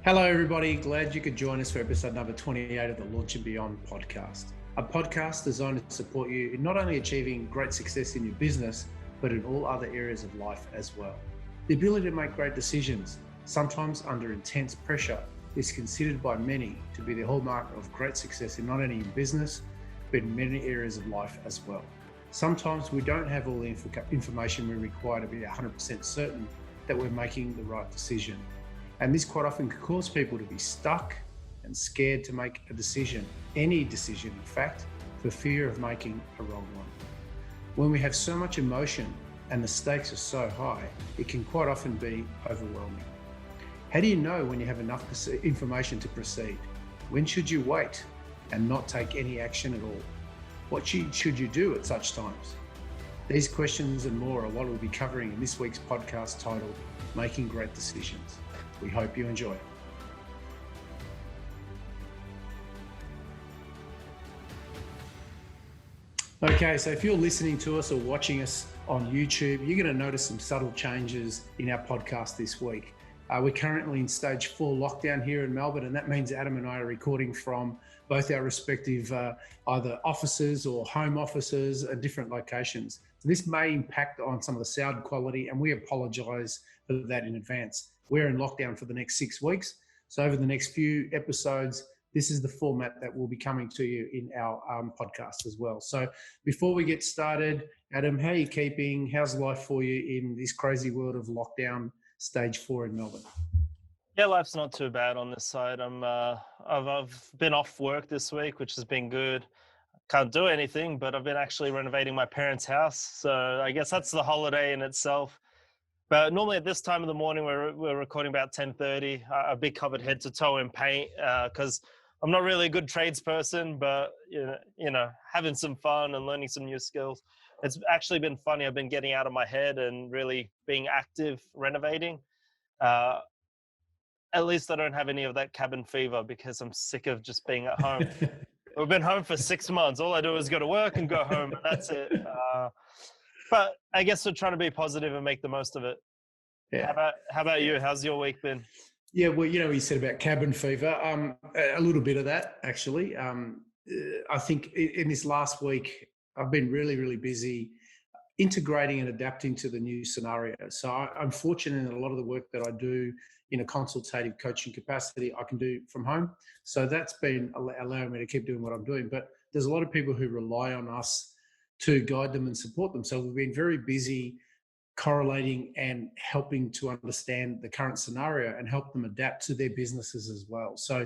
Hello, everybody. Glad you could join us for episode number 28 of the Launch and Beyond podcast, a podcast designed to support you in not only achieving great success in your business, but in all other areas of life as well. The ability to make great decisions, sometimes under intense pressure, is considered by many to be the hallmark of great success in not only in business, but in many areas of life as well. Sometimes we don't have all the information we require to be 100% certain that we're making the right decision. And this quite often can cause people to be stuck and scared to make a decision, any decision in fact, for fear of making a wrong one. When we have so much emotion and the stakes are so high, it can quite often be overwhelming. How do you know when you have enough information to proceed? When should you wait and not take any action at all? What should you do at such times? These questions and more are what we'll be covering in this week's podcast titled, Making Great Decisions. We hope you enjoy. Okay, so if you're listening to us or watching us on YouTube, you're going to notice some subtle changes in our podcast this week. We're currently in stage 4 lockdown here in Melbourne, and that means Adam and I are recording from both our respective either offices or home offices at different locations. So this may impact on some of the sound quality, and we apologise for that in advance. We're in lockdown for the next 6 weeks. So over the next few episodes, this is the format that will be coming to you in our podcast as well. So before we get started, Adam, how are you keeping? How's life for you in this crazy world of lockdown stage 4 in Melbourne? Yeah, life's not too bad on this side. I've been off work this week, which has been good. Can't do anything, but I've been actually renovating my parents' house. So I guess that's the holiday in itself. But normally at this time of the morning, we're recording about 10:30. I've been covered head to toe in paint because I'm not really a good tradesperson, but you know, having some fun and learning some new skills. It's actually been funny. I've been getting out of my head and really being active renovating. At least I don't have any of that cabin fever because I'm sick of just being at home. We've been home for 6 months. All I do is go to work and go home, and that's it. But I guess we're trying to be positive and make the most of it. Yeah. How about you? How's your week been? Yeah, well, you know, you said about cabin fever. A little bit of that, actually. I think in this last week, I've been really, really busy integrating and adapting to the new scenario. So I'm fortunate in a lot of the work that I do in a consultative coaching capacity, I can do from home. So that's been allowing me to keep doing what I'm doing. But there's a lot of people who rely on us to guide them and support them. So we've been very busy correlating and helping to understand the current scenario and help them adapt to their businesses as well. So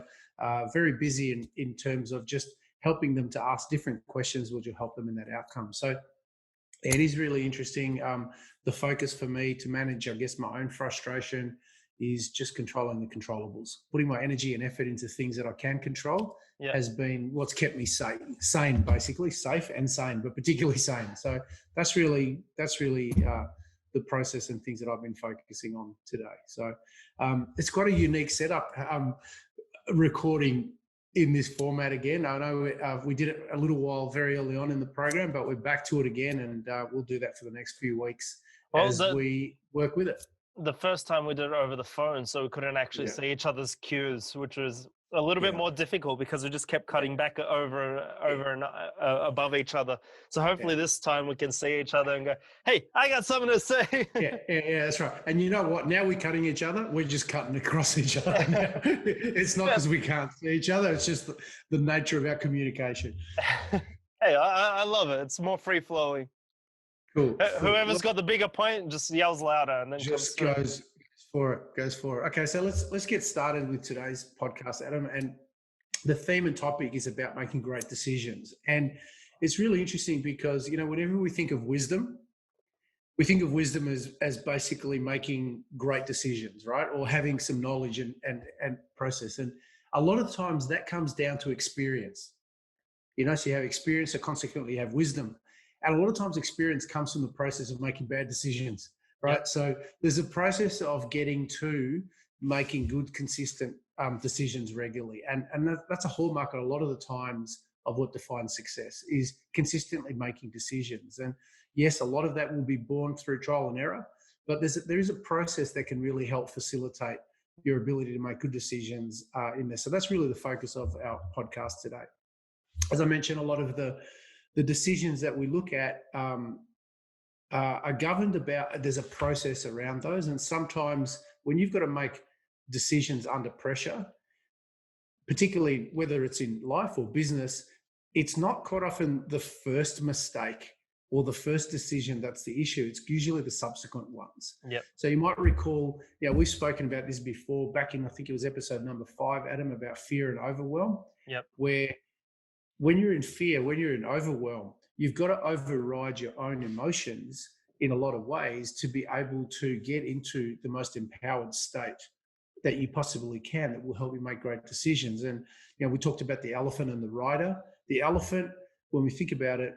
very busy in terms of just helping them to ask different questions which will help them in that outcome. So it is really interesting. The focus for me to manage, I guess, my own frustration is just controlling the controllables. Putting my energy and effort into things that I can control has been what's kept me sane, basically, safe and sane, but particularly sane. So that's really the process and things that I've been focusing on today. So it's quite a unique setup, recording in this format again. I know we did it a little while very early on in the program, but we're back to it again, and we'll do that for the next few weeks as we work with it. The first time we did it over the phone, so we couldn't actually see each other's cues, which was a little bit more difficult because we just kept cutting back over and above each other. So hopefully this time we can see each other and go, hey, I got something to say. Yeah, that's right. And you know what? Now we're cutting each other. We're just cutting across each other now. It's not because we can't see each other. It's just the nature of our communication. Hey, I love it. It's more free-flowing. Cool. Whoever's got the bigger point just yells louder and then just goes for it. Okay, so let's get started with today's podcast, Adam. And the theme and topic is about making great decisions. And it's really interesting because, you know, whenever we think of wisdom, we think of wisdom as basically making great decisions, right? Or having some knowledge and process. And a lot of times that comes down to experience. You know, so you have experience, so consequently you have wisdom. And a lot of times experience comes from the process of making bad decisions, right? Yep. So there's a process of getting to making good, consistent decisions regularly. And that's a hallmark a lot of the times of what defines success is consistently making decisions. And yes, a lot of that will be born through trial and error, but there is a process that can really help facilitate your ability to make good decisions in there. So that's really the focus of our podcast today. As I mentioned, a lot of the decisions that we look at are governed about, there's a process around those. And sometimes when you've got to make decisions under pressure, particularly whether it's in life or business, it's not quite often the first mistake or the first decision that's the issue. It's usually the subsequent ones. Yep. So you might recall, we've spoken about this before back in, I think it was episode number 5, Adam, about fear and overwhelm. Yep. Where when you're in fear, when you're in overwhelm, you've got to override your own emotions in a lot of ways to be able to get into the most empowered state that you possibly can, that will help you make great decisions. And, we talked about the elephant and the rider. The elephant, when we think about it,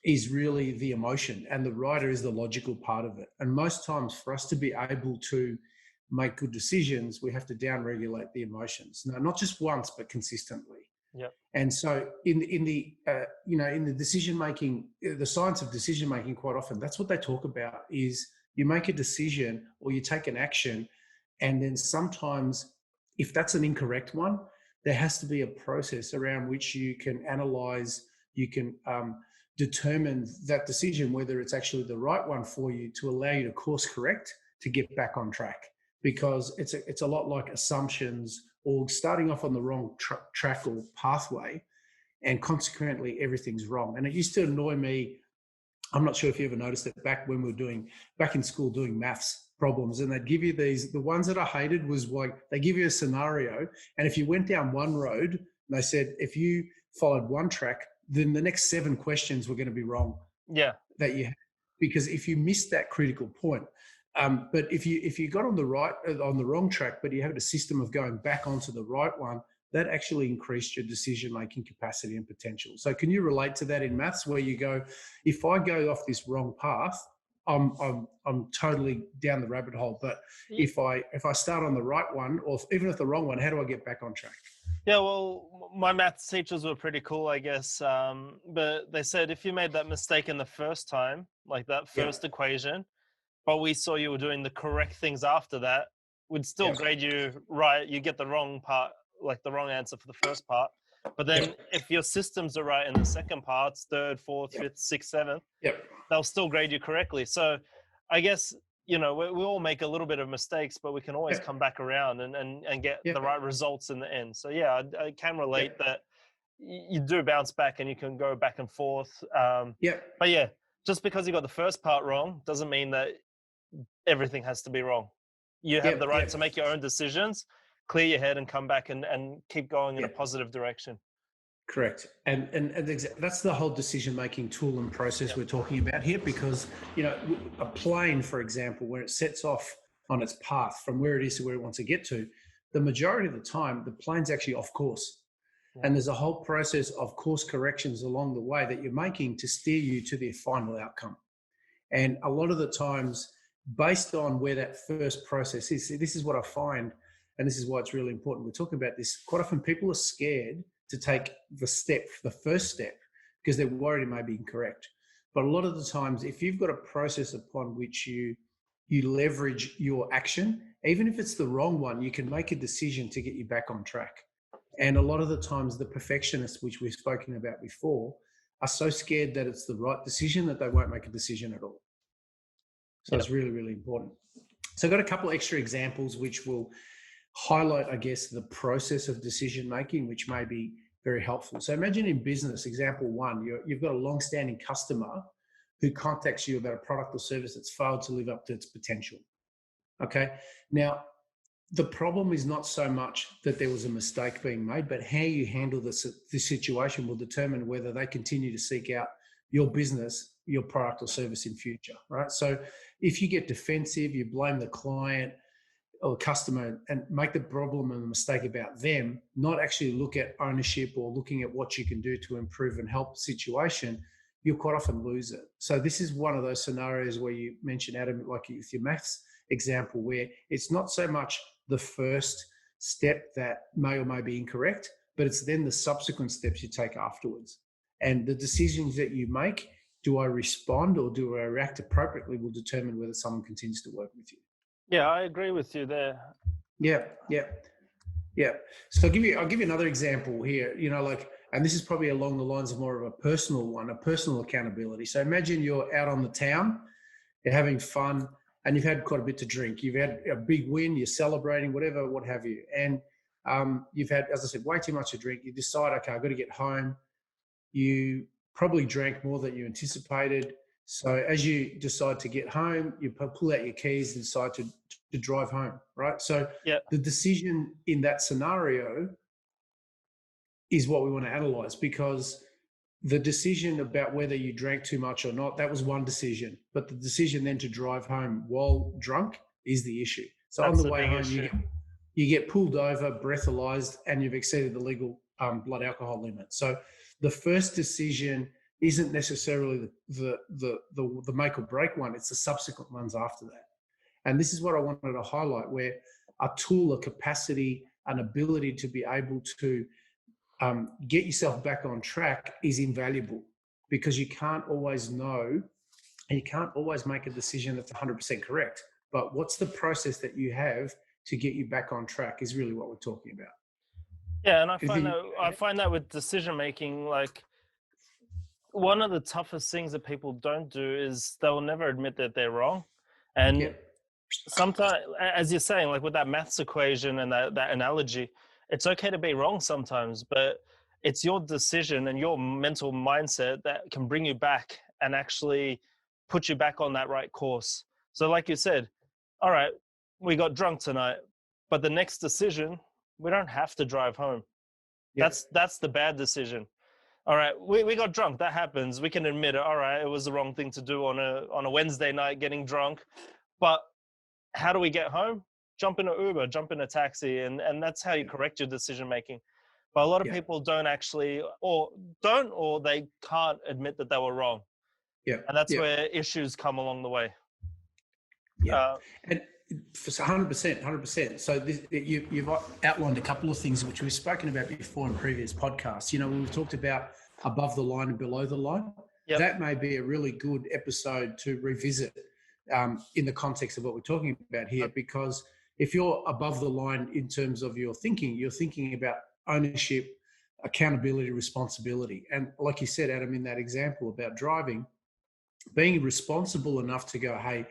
is really the emotion, and the rider is the logical part of it. And most times for us to be able to make good decisions, we have to downregulate the emotions. Now, not just once, but consistently. Yep. And so in the decision making, the science of decision making, quite often, that's what they talk about, is you make a decision or you take an action, and then sometimes if that's an incorrect one, there has to be a process around which you can analyze, you can determine that decision, whether it's actually the right one for you, to allow you to course correct to get back on track. Because it's a lot like assumptions or starting off on the wrong track or pathway, and consequently everything's wrong. And it used to annoy me. I'm not sure if you ever noticed it back when we were back in school doing maths problems, and they'd give you the ones that I hated was like, they give you a scenario, and if you went down one road, they said if you followed one track, then the next 7 questions were going to be wrong. Yeah. Because if you missed that critical point, but if you got on the wrong track, but you had a system of going back onto the right one, that actually increased your decision-making capacity and potential. So can you relate to that in maths, where you go, if I go off this wrong path, I'm totally down the rabbit hole. But if I start on the right one, or even if the wrong one, how do I get back on track? Yeah, well, my maths teachers were pretty cool, I guess. But they said if you made that mistake in the first time, like that first equation, but we saw you were doing the correct things after that, we'd still grade you right. You get the wrong part, like the wrong answer for the first part. But then if your systems are right in the second parts, 3rd, 4th, 5th, 6th, 7th, they'll still grade you correctly. So I guess, we all make a little bit of mistakes, but we can always come back around and get the right results in the end. So yeah, I can relate that you do bounce back and you can go back and forth. But yeah, just because you got the first part wrong doesn't mean that everything has to be wrong. You have the right to make your own decisions, clear your head, and come back and keep going in a positive direction. Correct. And that's the whole decision-making tool and process we're talking about here, because, a plane, for example, where it sets off on its path from where it is to where it wants to get to, the majority of the time, the plane's actually off course. Yeah. And there's a whole process of course corrections along the way that you're making to steer you to the final outcome. And a lot of the times, based on where that first process is, this is what I find, and this is why it's really important. We're talking about this. Quite often people are scared to take the first step, because they're worried it may be incorrect. But a lot of the times, if you've got a process upon which you leverage your action, even if it's the wrong one, you can make a decision to get you back on track. And a lot of the times, the perfectionists, which we've spoken about before, are so scared that it's the right decision that they won't make a decision at all. So it's really, really important. So I've got a couple extra examples which will highlight, I guess, the process of decision making, which may be very helpful. So imagine in business, example 1, you've got a long-standing customer who contacts you about a product or service that's failed to live up to its potential. Okay. Now, the problem is not so much that there was a mistake being made, but how you handle this situation will determine whether they continue to seek out your business, your product or service in future, right? So if you get defensive, you blame the client or customer and make the problem and the mistake about them, not actually look at ownership or looking at what you can do to improve and help the situation, you'll quite often lose it. So this is one of those scenarios where you mentioned, Adam, like with your maths example, where it's not so much the first step that may or may be incorrect, but it's then the subsequent steps you take afterwards. And the decisions that you make, do I respond or do I react appropriately, will determine whether someone continues to work with you. Yeah, I agree with you there. Yeah, yeah, yeah. So I'll give you another example here. And this is probably along the lines of more of a personal one, a personal accountability. So imagine you're out on the town, you're having fun, and you've had quite a bit to drink. You've had a big win, you're celebrating, whatever, what have you. And you've had, as I said, way too much to drink. You decide, okay, I've got to get home. You probably drank more than you anticipated. So as you decide to get home, you pull out your keys and decide to drive home, right? So Yeah. the decision in that scenario is what we want to analyze, because the decision about whether you drank too much or not, that was one decision. But the decision then to drive home while drunk is the issue. So on That's the the way big home, issue. you get pulled over, breathalyzed, and you've exceeded the legal blood alcohol limit. So the first decision isn't necessarily the make or break one. It's the subsequent ones after that. And this is what I wanted to highlight, where a tool, a capacity, an ability to be able to get yourself back on track is invaluable, because you can't always know and you can't always make a decision that's 100% correct. But what's the process that you have to get you back on track is really what we're talking about. Yeah, and I find that with decision making, like one of the toughest things that people don't do is they'll never admit that they're wrong. And Yeah, sometimes, as you're saying, like with that maths equation and that analogy, it's okay to be wrong sometimes, but it's your decision and your mental mindset that can bring you back and actually put you back on that right course. So like you said, all right, we got drunk tonight, but the next decision, we don't have to drive home. yeah, That's the bad decision. All right, we got drunk. That happens. We can admit it. All right, it was the wrong thing to do on a Wednesday night, getting drunk. But how do we get home? Jump in an Uber, jump in a taxi, and that's how you correct your decision making. But a lot of yeah, people don't actually, or they can't admit that they were wrong, yeah, and that's yeah, where issues come along the way. yeah. Uh, And for 100%, 100%. So you've outlined a couple of things which we've spoken about before in previous podcasts. We've talked about above the line and below the line. yep, That may be a really good episode to revisit in the context of what we're talking about here, because if you're above the line in terms of your thinking, you're thinking about ownership, accountability, responsibility. And like you said, Adam, in that example about driving, being responsible enough to go, hey,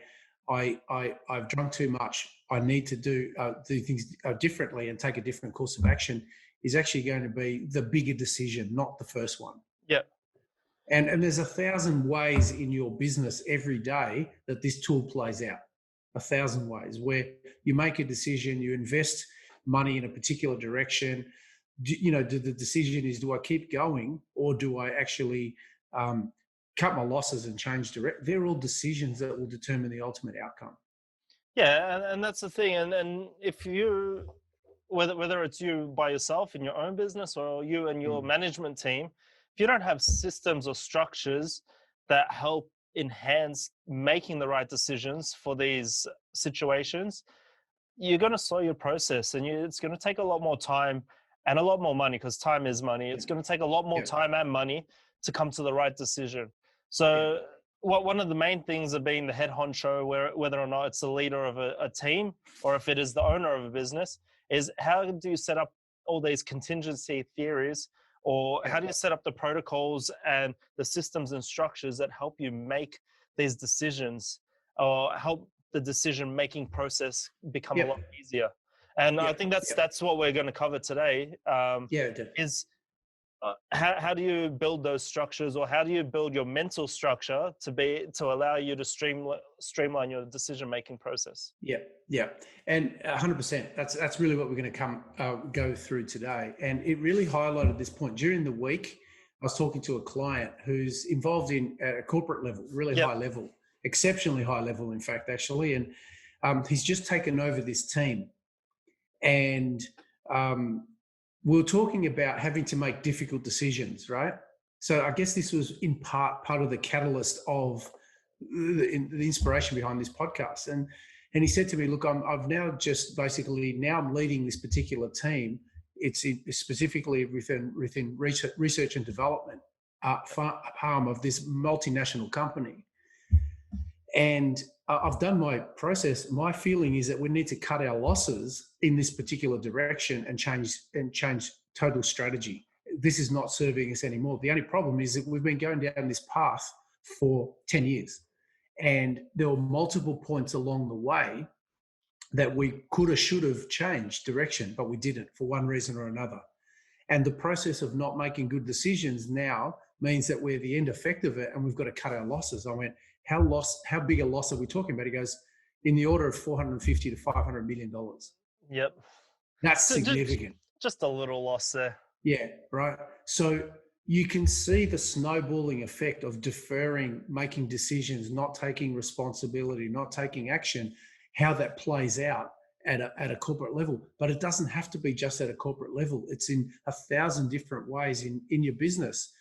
I've drunk too much. I need to do things differently and take a different course of action is actually going to be the bigger decision, not the first one. yep, And there's 1,000 ways in your business every day that this tool plays out. 1,000 ways where you make a decision, you invest money in a particular direction. The decision is, do I keep going or do I actually cut my losses and change direct? They're all decisions that will determine the ultimate outcome. yeah, and that's the thing. And if you, whether it's you by yourself in your own business or you and your management team, if you don't have systems or structures that help enhance making the right decisions for these situations, you're going to slow your process, and it's going to take a lot more time and a lot more money, because time is money. It's going to take a lot more time and money to come to the right decision. So one of the main things of being the head honcho, whether or not it's the leader of a team or if it is the owner of a business, is how do you set up all these contingency theories, or how do you set up the protocols and the systems and structures that help you make these decisions or help the decision making process become a lot easier. And I think that's what we're going to cover today. Is how do you build those structures, or how do you build your mental structure to allow you to streamline your decision making process? Yeah, and 100%. That's really what we're going to go through today, and it really highlighted this point during the week. I was talking to a client who's involved in at a corporate level, really high level, exceptionally high level, in fact, actually, and he's just taken over this team, and we were talking about having to make difficult decisions, right? So I guess this was in part of the catalyst of the inspiration behind this podcast. And he said to me, look, I've now just basically, now I'm leading this particular team. It's specifically within research and development arm of this multinational company. And I've done my process. My feeling is that we need to cut our losses in this particular direction and change total strategy. This is not serving us anymore. The only problem is that we've been going down this path for 10 years. And there were multiple points along the way that we could have, should have changed direction, but we didn't for one reason or another. And the process of not making good decisions now means that we're the end effect of it and we've got to cut our losses. I went, how big a loss are we talking about? He goes, in the order of 450 to $500 million. Yep. That's So significant. just a little loss there. Yeah, right. So you can see the snowballing effect of deferring, making decisions, not taking responsibility, not taking action, how that plays out at a corporate level. But it doesn't have to be just at a corporate level. It's in 1,000 different ways in your business,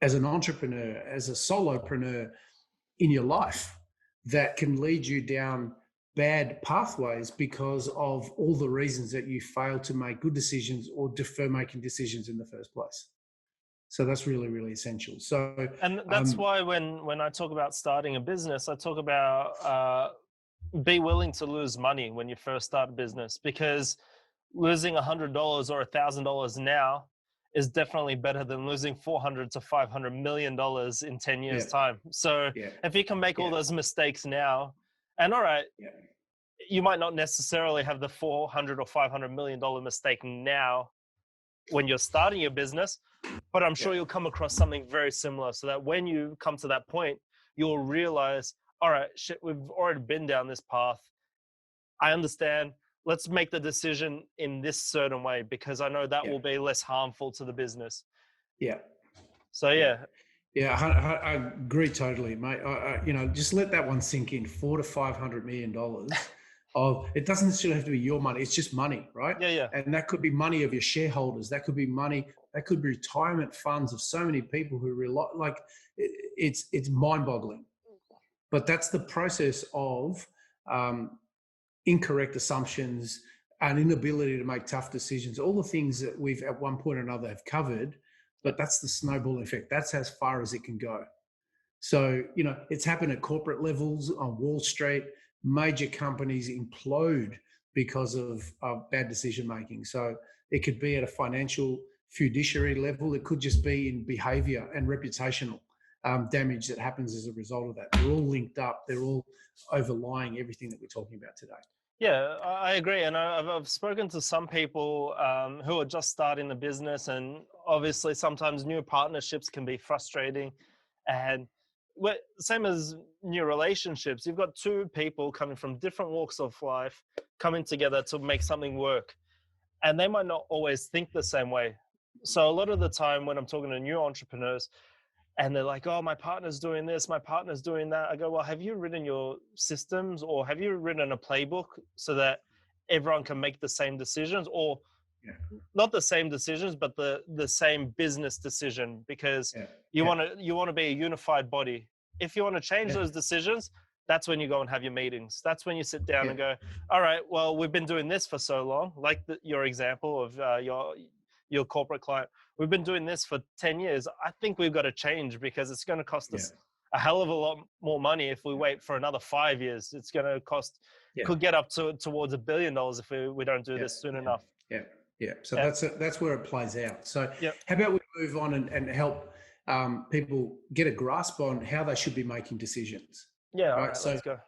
as an entrepreneur, as a solopreneur, in your life, that can lead you down bad pathways because of all the reasons that you fail to make good decisions or defer making decisions in the first place. So that's really, really essential. So, And that's why when I talk about starting a business, I talk about be willing to lose money when you first start a business, because losing $100 or $1,000 now is definitely better than losing 400 to $500 million in 10 years yeah, time. So yeah, if you can make all yeah, those mistakes now, and all right, yeah, you might not necessarily have the 400 or $500 million mistake now when you're starting your business, but I'm yeah, sure you'll come across something very similar, so that when you come to that point, you'll realize, all right, shit, we've already been down this path. I understand. Let's make the decision in this certain way because I know that yeah, will be less harmful to the business. yeah, So yeah. yeah, Yeah, I agree totally, mate. Just let that one sink in. $400 to $500 million of it doesn't necessarily have to be your money. It's just money, right? yeah. And that could be money of your shareholders. That could be money. That could be retirement funds of so many people who rely. Like, it's mind-boggling. But that's the process of um, incorrect assumptions, an inability to make tough decisions, all the things that we've at one point or another have covered. But that's the snowball effect. That's as far as it can go. So, it's happened at corporate levels on Wall Street. Major companies implode because of bad decision making. So it could be at a financial fiduciary level. It could just be in behavior and reputational damage that happens as a result of that. They're all linked up. They're all overlying everything that we're talking about today. Yeah, I agree. And I've spoken to some people who are just starting the business, and obviously sometimes new partnerships can be frustrating. And same as new relationships, you've got two people coming from different walks of life coming together to make something work. And they might not always think the same way. So a lot of the time when I'm talking to new entrepreneurs, and they're like, oh, my partner's doing this, my partner's doing that. I go, well, have you written your systems, or have you written a playbook so that everyone can make the same decisions, or Yeah, not the same decisions, but the same business decision? Because yeah, you yeah, want to be a unified body. If you want to change yeah, those decisions, that's when you go and have your meetings. That's when you sit down yeah, and go, all right, well, we've been doing this for so long, like your example of your corporate client. We've been doing this for 10 years. I think we've got to change because it's going to cost yeah, us a hell of a lot more money if we wait for another 5 years. It's going to cost, yeah, could get up towards $1 billion if we don't do yeah, this soon yeah, enough. yeah, yeah. So Yeah. that's where it plays out. So Yeah. how about we move on and help people get a grasp on how they should be making decisions, Yeah. All right? right, let's go.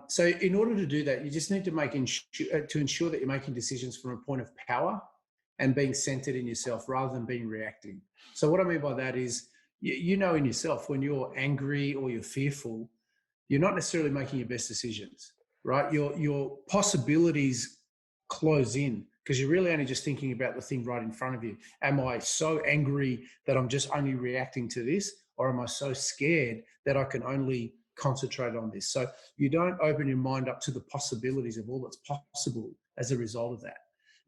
So in order to do that, you just need to to ensure that you're making decisions from a point of power and being centered in yourself rather than being reacting. So what I mean by that is, in yourself, when you're angry or you're fearful, you're not necessarily making your best decisions, right? Your possibilities close in because you're really only just thinking about the thing right in front of you. Am I so angry that I'm just only reacting to this, or am I so scared that I can only concentrate on this? So you don't open your mind up to the possibilities of all that's possible as a result of that.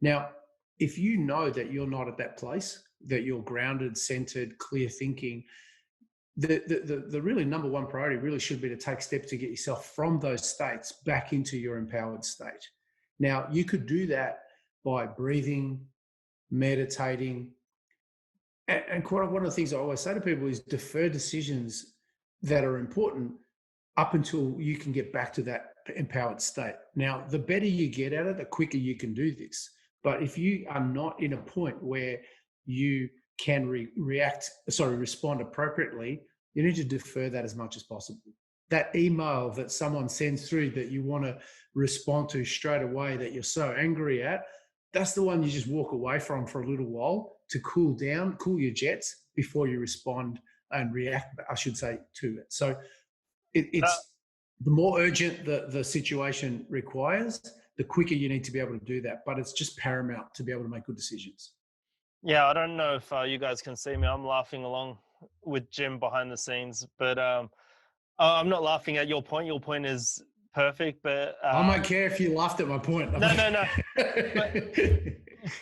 Now, if you know that you're not at that place, that you're grounded, centered, clear thinking, the really number one priority really should be to take steps to get yourself from those states back into your empowered state. Now, you could do that by breathing, meditating, and one of the things I always say to people is defer decisions that are important up until you can get back to that empowered state. Now, the better you get at it, the quicker you can do this. But if you are not in a point where you can respond appropriately, you need to defer that as much as possible. That email that someone sends through that you want to respond to straight away that you're so angry at, that's the one you just walk away from for a little while to cool down, cool your jets before you respond and react, I should say, to it. So Uh, it's the more urgent the situation requires, the quicker you need to be able to do that. But it's just paramount to be able to make good decisions. yeah, I don't know if you guys can see me. I'm laughing along with Jim behind the scenes, but I'm not laughing at your point. Your point is perfect, but I don't care if you laughed at my point. no.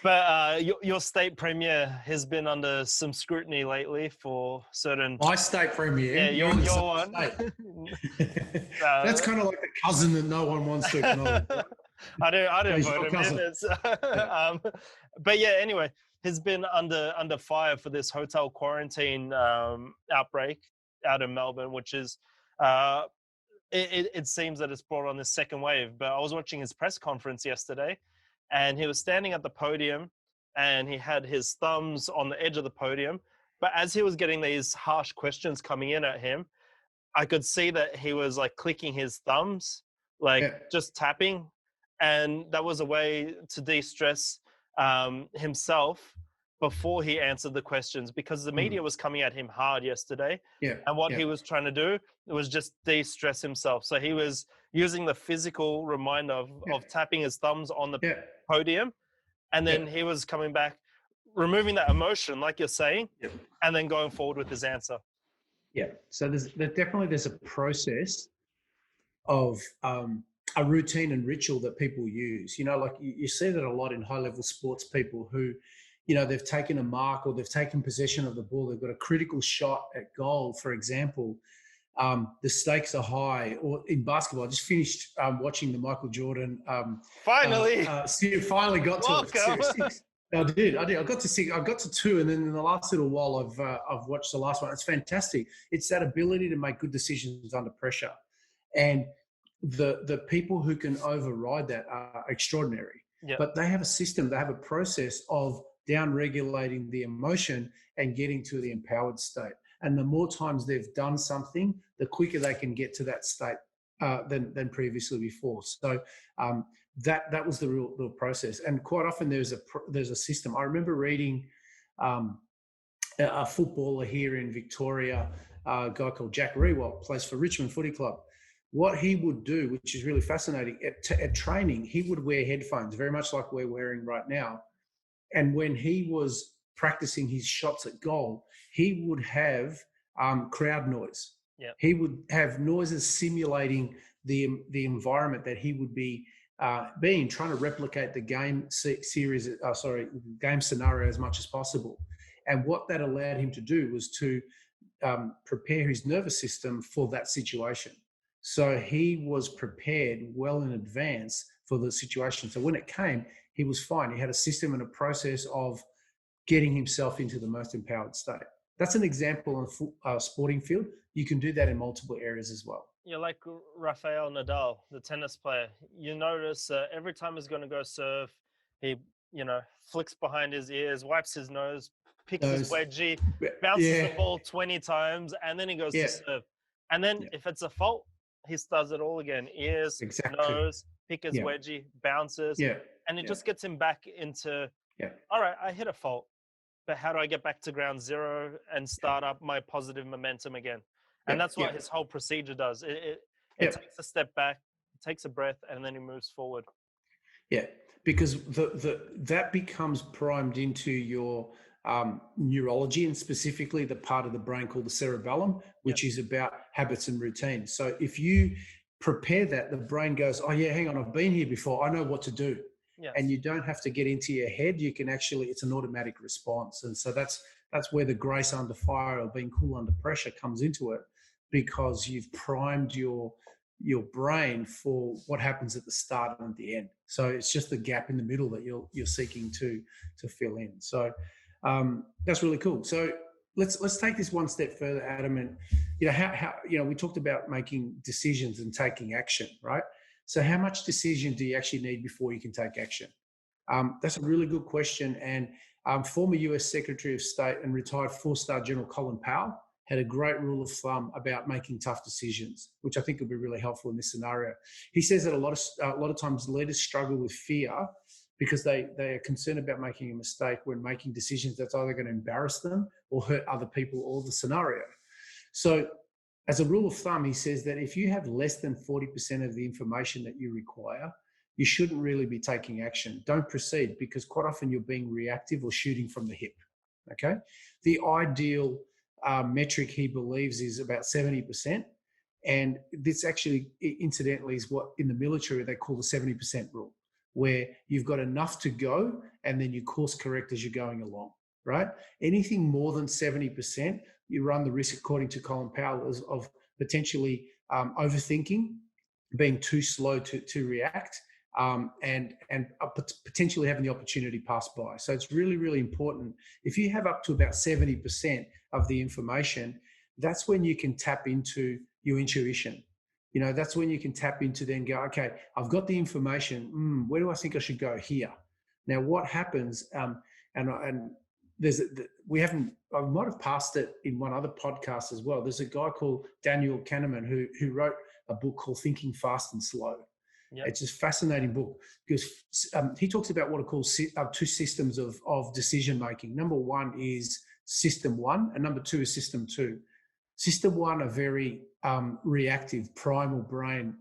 But, your state premier has been under some scrutiny lately for certain. My state premier, Yeah, you're in the your same one. state. That's kind of like the cousin that no one wants to acknowledge. I don't He's vote your him in. cousin. But yeah, anyway, has been under fire for this hotel quarantine outbreak out in Melbourne, which is it seems that it's brought on this second wave. But I was watching his press conference yesterday, and he was standing at the podium, and he had his thumbs on the edge of the podium. But as he was getting these harsh questions coming in at him, I could see that he was like clicking his thumbs, like just tapping, and that was a way to de-stress himself before he answered the questions, because the media was coming at him hard yesterday. And what he was trying to do was just de-stress himself. So he was using the physical reminder of tapping his thumbs on the podium, and then he was coming back, removing that emotion, like you're saying, and then going forward with his answer. Yeah. So there's a process of a routine and ritual that people use. You know, like you see that a lot in high-level sports people who, you know, they've taken a mark or they've taken possession of the ball. They've got a critical shot at goal, for example. The stakes are high. Or in basketball, I just finished watching the Michael Jordan. Finally, finally got to welcome. Series 6. I did. I got to 6. I got to 2, and then in the last little while, I've watched the last one. It's fantastic. It's that ability to make good decisions under pressure, and the people who can override that are extraordinary. But they have a system. They have a process of down regulating the emotion and getting to the empowered state. And the more times they've done something, the quicker they can get to that state than previously before. So that was the real process. And quite often there's a system. I remember reading a footballer here in Victoria, a guy called Jack Rewalt, plays for Richmond Footy Club. What he would do, which is really fascinating, at training, he would wear headphones, very much like we're wearing right now. And when he was practicing his shots at goal, he would have crowd noise. He would have noises simulating the environment that he would be trying to replicate the game game scenario as much as possible. And what that allowed him to do was to prepare his nervous system for that situation. So he was prepared well in advance for the situation. So when it came, he was fine. He had a system and a process of getting himself into the most empowered state. That's an example on a sporting field. You can do that in multiple areas as well. Yeah, like Rafael Nadal, the tennis player. You notice every time he's going to go serve, he, flicks behind his ears, wipes his nose, picks his wedgie, bounces the ball 20 times, and then he goes to serve. And then if it's a fault, he does it all again. Ears, nose, pick his wedgie, bounces. And it just gets him back into, all right, I hit a fault, but how do I get back to ground zero and start up my positive momentum again? And that's what his whole procedure does. It takes a step back, takes a breath, and then he moves forward. Yeah, because that becomes primed into your neurology, and specifically the part of the brain called the cerebellum, which is about habits and routines. So if you prepare that, the brain goes, oh yeah, hang on, I've been here before. I know what to do. And you don't have to get into your head. You can it's an automatic response. And so that's where the grace under fire or being cool under pressure comes into it, because you've primed your brain for what happens at the start and at the end. So it's just the gap in the middle that you're seeking to fill in. So that's really cool. So let's take this one step further, Adam. And how we talked about making decisions and taking action, right? So how much decision do you actually need before you can take action? That's a really good question. And former US Secretary of State and retired four-star General Colin Powell had a great rule of thumb about making tough decisions, which I think would be really helpful in this scenario. He says that a lot of times leaders struggle with fear because they are concerned about making a mistake when making decisions that's either going to embarrass them or hurt other people or the scenario. So as a rule of thumb, he says that if you have less than 40% of the information that you require, you shouldn't really be taking action. Don't proceed, because quite often you're being reactive or shooting from the hip, okay? The ideal metric, he believes, is about 70%. And this actually, incidentally, is what in the military they call the 70% rule, where you've got enough to go and then you course correct as you're going along, right? Anything more than 70%, you run the risk, according to Colin Powell, of potentially overthinking, being too slow to react, and potentially having the opportunity pass by. So it's really, really important. If you have up to about 70% of the information, that's when you can tap into your intuition. That's when you can tap into then go, okay, I've got the information. Where do I think I should go here? Now, what happens? And I might have passed it in one other podcast as well. There's a guy called Daniel Kahneman who wrote a book called Thinking Fast and Slow. Yep. It's a fascinating book because he talks about what are called two systems of decision making. Number one is system one, and number two is system two. System one are very reactive, primal brain,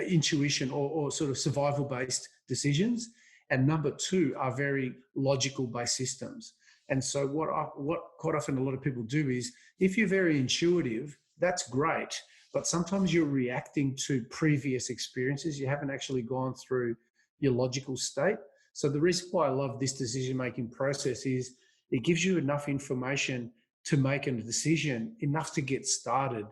intuition or sort of survival based decisions. And number two are very logical based systems. And so what quite often a lot of people do is, if you're very intuitive, that's great. But sometimes you're reacting to previous experiences. You haven't actually gone through your logical state. So the reason why I love this decision-making process is it gives you enough information to make a decision, enough to get started.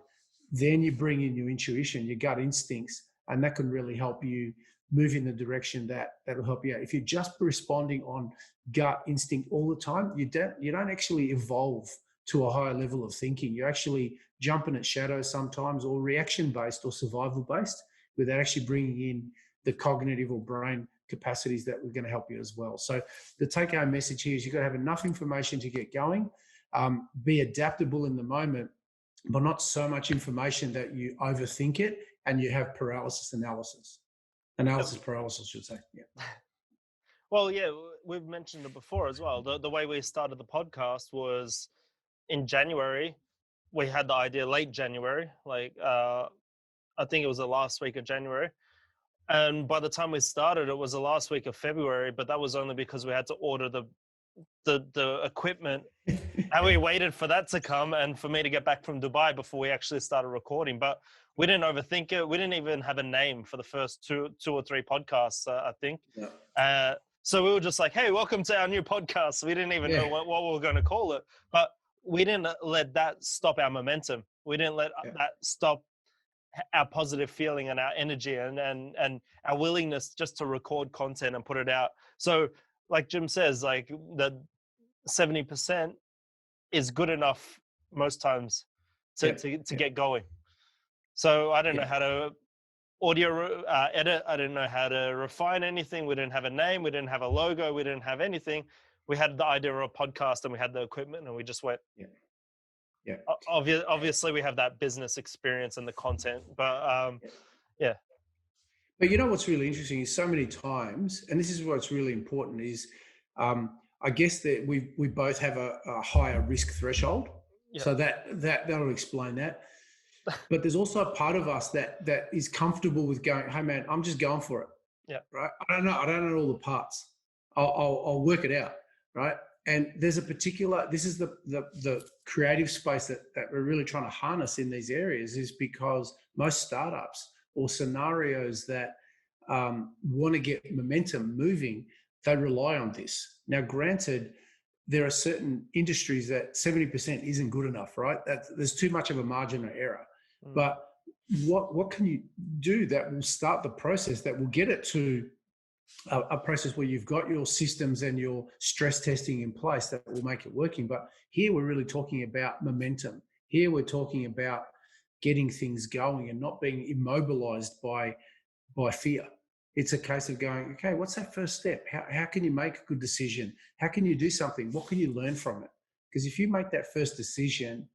Then you bring in your intuition, your gut instincts, and that can really help you move in the direction that'll help you out. If you're just responding on gut instinct all the time, you don't actually evolve to a higher level of thinking. You're actually jumping at shadows sometimes, or reaction-based or survival-based, without actually bringing in the cognitive or brain capacities that were going to help you as well. So the take-home message here is you've got to have enough information to get going, be adaptable in the moment, but not so much information that you overthink it and you have paralysis, paralysis, I should say. Yeah. Well, yeah, we've mentioned it before as well. The way we started the podcast was in January. We had the idea late January, I think it was the last week of January. And by the time we started, it was the last week of February, but that was only because we had to order the equipment and we waited for that to come and for me to get back from Dubai before we actually started recording. But we didn't overthink it. We didn't even have a name for the first two or three podcasts, I think. Yeah. So we were just like, hey, welcome to our new podcast. We didn't even know what we were going to call it. But we didn't let that stop our momentum. We didn't let that stop our positive feeling and our energy and our willingness just to record content and put it out. So like Jim says, like the 70% is good enough most times to get going. So I don't know how to audio edit. I didn't know how to refine anything. We didn't have a name. We didn't have a logo. We didn't have anything. We had the idea of a podcast and we had the equipment and we just went. Yeah. Obviously, we have that business experience and the content, but yeah. But you know what's really interesting is so many times, and this is what's really important is, I guess that we both have a higher risk threshold, so that'll explain that. But there's also a part of us that is comfortable with going, hey man, I'm just going for it. Yeah. Right. I don't know all the parts. I'll work it out. Right. And there's this is the creative space that we're really trying to harness in these areas, is because most startups or scenarios that want to get momentum moving, they rely on this. Now, granted, there are certain industries that 70% isn't good enough, right? There's too much of a margin of error. But what can you do that will start the process that will get it to a process where you've got your systems and your stress testing in place that will make it working. But here we're really talking about momentum. Here we're talking about getting things going and not being immobilized by fear. It's a case of going, okay, what's that first step? How can you make a good decision? How can you do something? What can you learn from it? Because if you make that first decision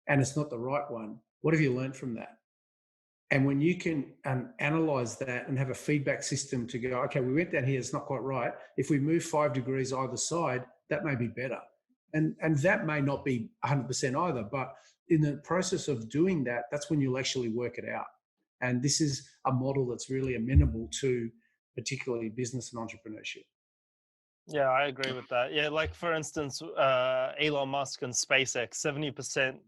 and it's not the right one, what have you learned from that? And when you can analyze that and have a feedback system to go, okay, we went down here, it's not quite right. If we move 5 degrees either side, that may be better. And that may not be 100% either, but in the process of doing that, that's when you'll actually work it out. And this is a model that's really amenable to particularly business and entrepreneurship. Yeah, I agree with that. Yeah, like for instance, Elon Musk and SpaceX, 70%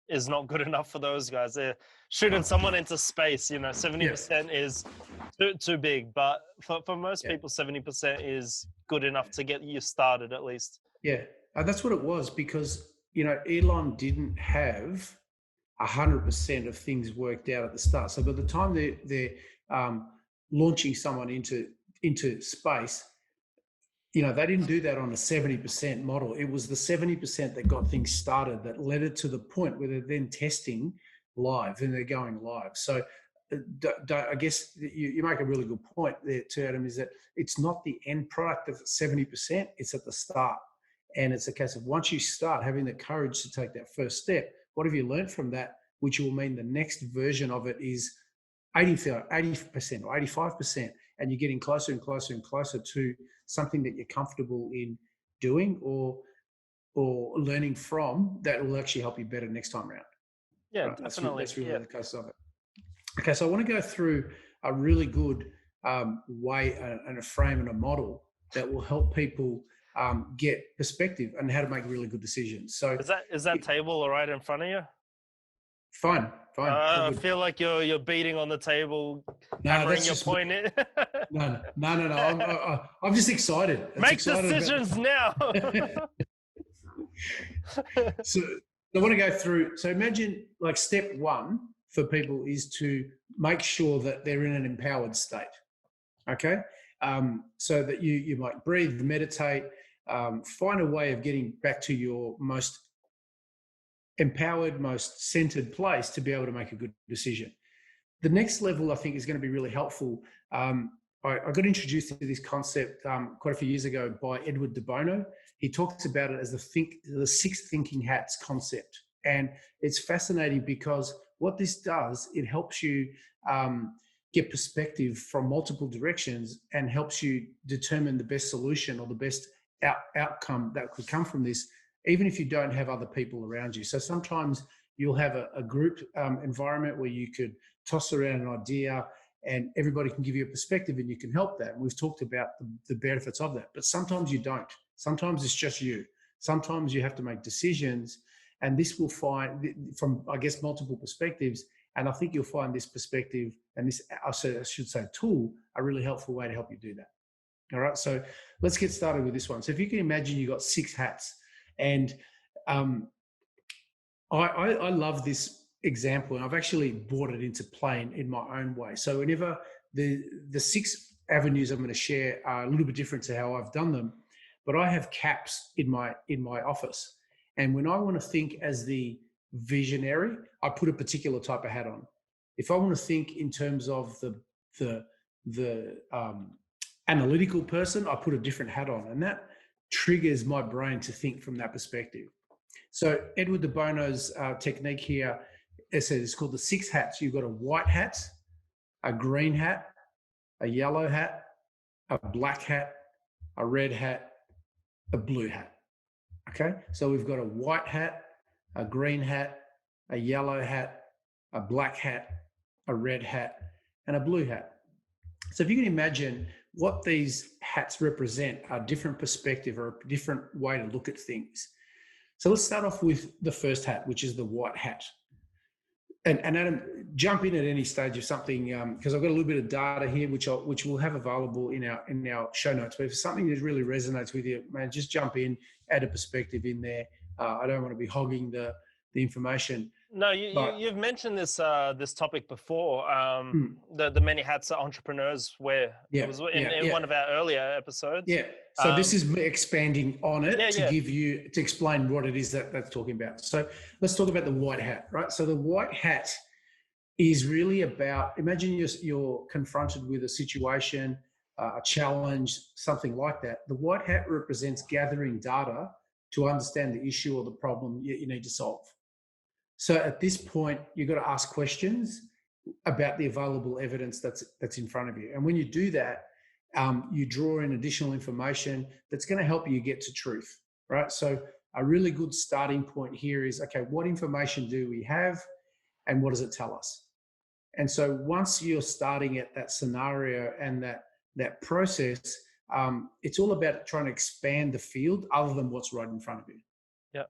is not good enough for those guys. They're shooting someone into space, 70% is too big. But for most people, 70% is good enough to get you started at least. Yeah, that's what it was, because, Elon didn't have 100% of things worked out at the start. So by the time they're launching someone into space, they didn't do that on a 70% model. It was the 70% that got things started that led it to the point where they're then testing live and they're going live. So I guess you make a really good point there too, Adam, is that it's not the end product of 70%, it's at the start. And it's a case of once you start having the courage to take that first step, what have you learned from that? Which will mean the next version of it is 80% or 85%. And you're getting closer and closer and closer to something that you're comfortable in doing or learning from that will actually help you better next time around. Yeah, right? definitely. That's really the case of it. Okay, so I want to go through a really good way and a frame and a model that will help people get perspective and how to make really good decisions. So is that table all right in front of you? Fine. I feel like you're beating on the table, hammering your point in. No. I'm just excited. Make decisions now. So I want to go through. So imagine like step one for people is to make sure that they're in an empowered state. Okay. So that you might breathe, meditate, find a way of getting back to your most empowered, most centered place to be able to make a good decision. The next level, I think, is going to be really helpful. I got introduced to this concept quite a few years ago by Edward de Bono. He talks about it as the 6 thinking hats concept. And it's fascinating because what this does, it helps you get perspective from multiple directions and helps you determine the best solution or the best outcome that could come from this, even if you don't have other people around you. So sometimes you'll have a group environment where you could toss around an idea and everybody can give you a perspective and you can help that. And we've talked about the benefits of that, but sometimes you don't. Sometimes it's just you. Sometimes you have to make decisions, and this will find from, I guess, multiple perspectives. And I think you'll find this perspective and this, I should say, tool, a really helpful way to help you do that. All right, so let's get started with this one. So if you can imagine you've got 6 hats, and I love this example, and I've actually brought it into play in my own way. So whenever the 6 avenues I'm going to share are a little bit different to how I've done them, but I have caps in my office, and when I want to think as the visionary, I put a particular type of hat on. If I want to think in terms of the analytical person, I put a different hat on, and that triggers my brain to think from that perspective. So Edward de Bono's technique here, it's called the 6 hats. You've got a white hat, a green hat, a yellow hat, a black hat, a red hat, a blue hat. Okay, so we've got a white hat, a green hat, a yellow hat, a black hat, a red hat, and a blue hat. So if you can imagine what these hats represent, a different perspective or a different way to look at things. So let's start off with the first hat, which is the white hat. And Adam, jump in at any stage of something, because I've got a little bit of data here, which we'll have available in our show notes. But if something that really resonates with you, man, just jump in, add a perspective in there. I don't want to be hogging the information. No, But you've mentioned this topic before. mm, The many hats that entrepreneurs wear. It yeah, was yeah, in yeah, one of our earlier episodes. yeah. So this Um, is me expanding on yeah, it to yeah, give you to explain what it is that that's talking about. So let's talk about the white hat, right? So the white hat is really about, imagine you're confronted with a situation, a challenge, something like that. The white hat represents gathering data to understand the issue or the problem you need to solve. So at this point, you've got to ask questions about the available evidence that's in front of you. And when you do that, you draw in additional information that's going to help you get to truth, right? So a really good starting point here is, okay, what information do we have and what does it tell us? And so once you're starting at that scenario and that process, it's all about trying to expand the field other than what's right in front of you. yeah.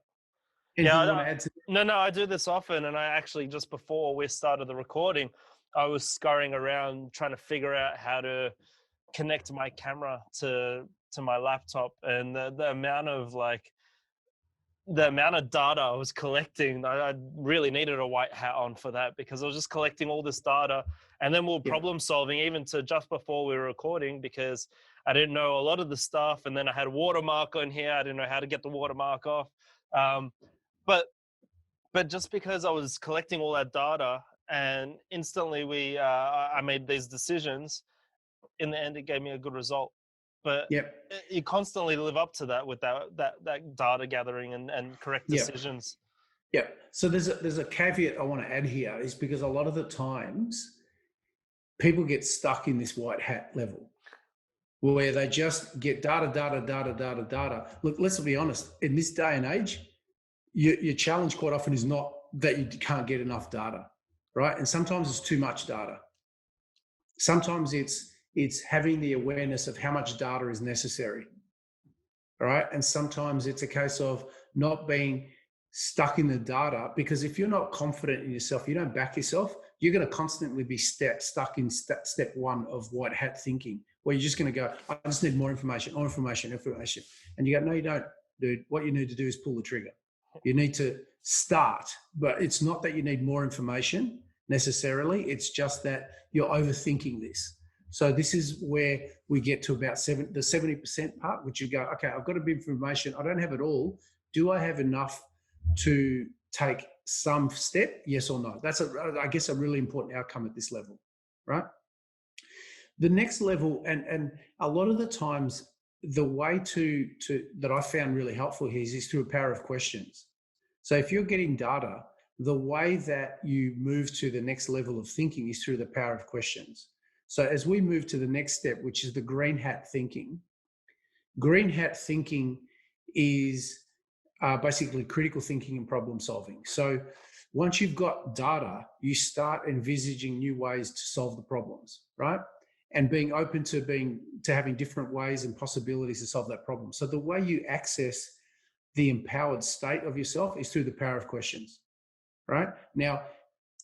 Yeah, Anything you want to add to no, no, I do this often, and I actually just before we started the recording, I was scurrying around trying to figure out how to connect my camera to my laptop, and the amount of data I was collecting, I really needed a white hat on for that because I was just collecting all this data, and then we were Yeah, problem solving even to just before we were recording because I didn't know a lot of the stuff, and then I had a watermark on here. I didn't know how to get the watermark off. Um, but but just because I was collecting all that data and instantly I made these decisions, in the end it gave me a good result. But yeah, you constantly live up to that with that data gathering and correct yeah. decisions. Yeah. So there's a caveat I want to add here is because a lot of the times people get stuck in this white hat level where they just get data. Look, let's be honest. In this day and age, your challenge quite often is not that you can't get enough data, right? And sometimes it's too much data. Sometimes it's having the awareness of how much data is necessary. All right. And sometimes it's a case of not being stuck in the data because if you're not confident in yourself, you don't back yourself, you're going to constantly be stuck in step one of white hat thinking, where you're just going to go, I just need more information. And you go, no, you don't, dude. What you need to do is pull the trigger. You need to start, but it's not that you need more information necessarily. It's just that you're overthinking this. So this is where we get to about the 70% part, which you go, okay, I've got a bit of information. I don't have it all. Do I have enough to take some step? Yes or no? That's, I guess, a really important outcome at this level, right? The next level, and a lot of the times, the way to that I found really helpful here is through a power of questions. So if you're getting data, the way that you move to the next level of thinking is through the power of questions. So as we move to the next step, which is the green hat thinking is basically critical thinking and problem solving. So once you've got data, you start envisaging new ways to solve the problems, right? And being open to having different ways and possibilities to solve that problem. So the way you access the empowered state of yourself is through the power of questions, right? Now,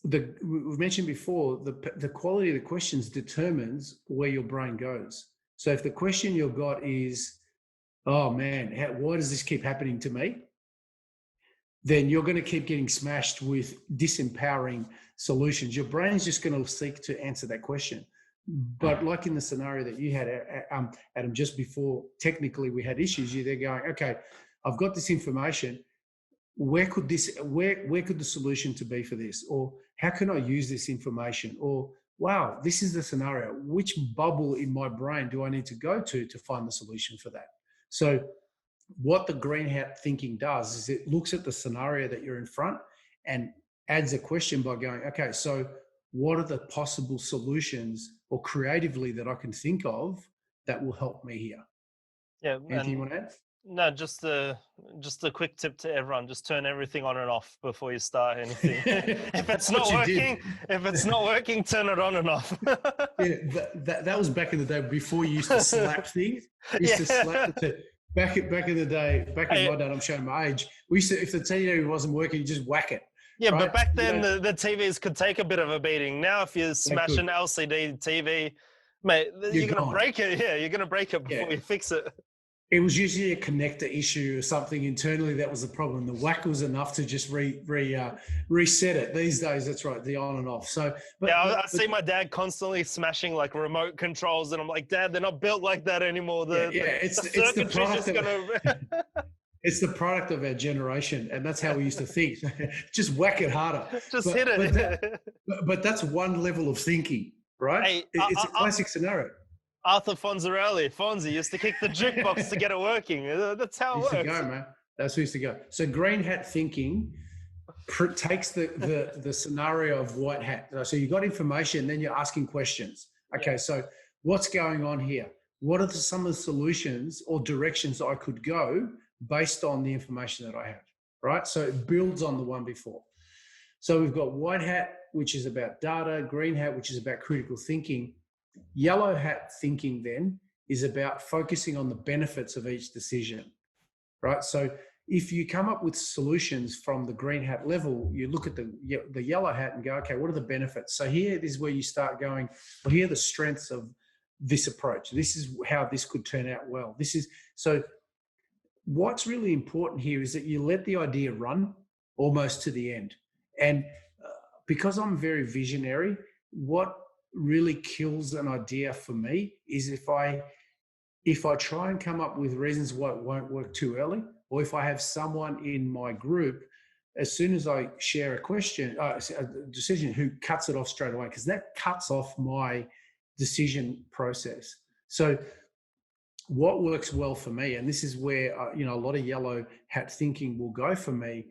we've mentioned before, the quality of the questions determines where your brain goes. So if the question you've got is, oh man, why does this keep happening to me? Then you're going to keep getting smashed with disempowering solutions. Your brain's just going to seek to answer that question. But like in the scenario that you had, Adam, just before technically we had issues, they're going, okay, I've got this information. Where could the solution to be for this? Or how can I use this information? Or, wow, this is the scenario. Which bubble in my brain do I need to go to find the solution for that? So what the green hat thinking does is it looks at the scenario that you're in front and adds a question by going, okay, so what are the possible solutions or creatively that I can think of that will help me here? Yeah, Anything you and want to add? no, just a quick tip to everyone: just turn everything on and off before you start anything. If it's That's what not you working, did. turn it on and off. Yeah, that was back in the day before you used to slap things. You used to slap Yeah. the back in the day, back in my day, I'm showing my age. We used to, if the TV wasn't working, you just whack it. Yeah, Right? but back You then know, the TVs could take a bit of a beating. Now, if you they smash an could. LCD TV, mate, You're you're gonna gone. break it. Yeah, you're gonna break it Yeah. before you fix it. It was usually a connector issue or something internally that was the problem. The whack was enough to just reset it. These days, that's right, the on and off. So, Yeah, I see my dad constantly smashing like remote controls, and I'm like, Dad, they're not built like that anymore. yeah, The it's the circuitry's product just of gonna. it's the product of our generation, and that's how we used to think. Just whack it harder. Just hit But it. but that's one level of thinking, right? Hey, It's a classic scenario. Arthur Fonzie used to kick the jukebox to get it working. That's how Used it to works. go, man. That's who used to go. So green hat thinking takes the scenario of white hat. So you got information, then you're asking questions. Okay, Yeah. so what's going on here? What are some of the solutions or directions I could go based on the information that I have? Right. So it builds on the one before. So we've got white hat, which is about data, green hat, which is about critical thinking. Yellow hat thinking then is about focusing on the benefits of each decision, right? So if you come up with solutions from the green hat level, you look at the yellow hat and go, okay, what are the benefits? So here is where you start going, well, here are the strengths of this approach. This is how this could turn out well. So what's really important here is that you let the idea run almost to the end. And because I'm very visionary, what really kills an idea for me is if I try and come up with reasons why it won't work too early, or if I have someone in my group, as soon as I share a decision, who cuts it off straight away, because that cuts off my decision process. So what works well for me, and this is where a lot of yellow hat thinking will go for me,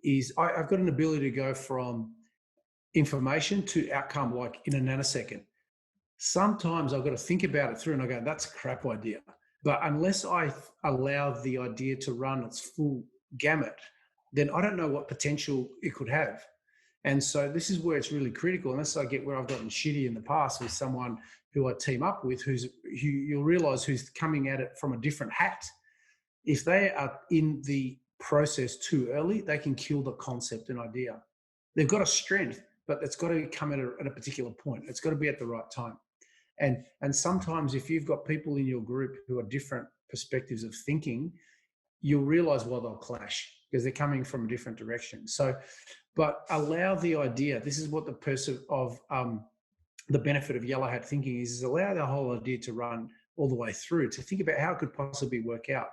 is I've got an ability to go from information to outcome like in a nanosecond. Sometimes I've got to think about it through and I go, that's a crap idea. But unless I allow the idea to run its full gamut, then I don't know what potential it could have. And so this is where it's really critical. Unless I get where I've gotten shitty in the past with someone who I team up with, who you'll realize who's coming at it from a different hat. If they are in the process too early, they can kill the concept and idea. They've got a strength, but it's got to come at a particular point. It's got to be at the right time. And sometimes if you've got people in your group who are different perspectives of thinking, you'll realize why they'll clash because they're coming from a different direction. So, but allow the idea. This is what the person of the benefit of yellow hat thinking is allow the whole idea to run all the way through, to think about how it could possibly work out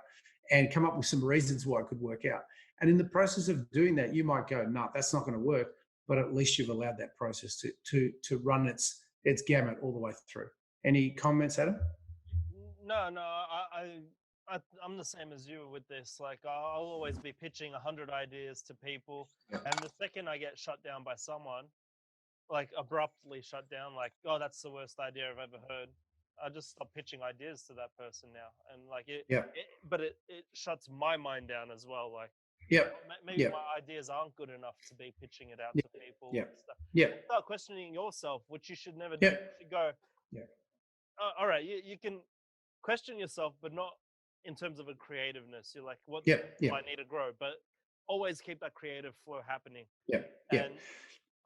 and come up with some reasons why it could work out. And in the process of doing that, you might go, no, that's not going to work. But at least you've allowed that process to run its gamut all the way through. Any comments, Adam? No, I'm the same as you with this. Like I'll always be pitching 100 ideas to people, and the second I get shut down by someone, like abruptly shut down, like, oh, that's the worst idea I've ever heard, I just stop pitching ideas to that person now, and like but it shuts my mind down as well. Like, maybe my ideas aren't good enough to be pitching it out to people. And stuff. You start questioning yourself, which you should never do. You should go, all right, you can question yourself, but not in terms of a creativeness. You're like, what do I need to grow? But always keep that creative flow happening. And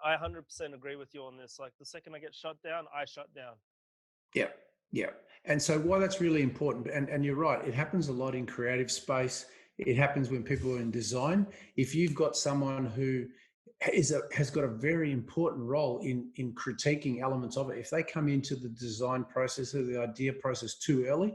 I 100% agree with you on this. Like the second I get shut down, I shut down. Yeah. And so why that's really important, and you're right, it happens a lot in creative space. It happens when people are in design. If you've got someone who has got a very important role in critiquing elements of it, if they come into the design process or the idea process too early,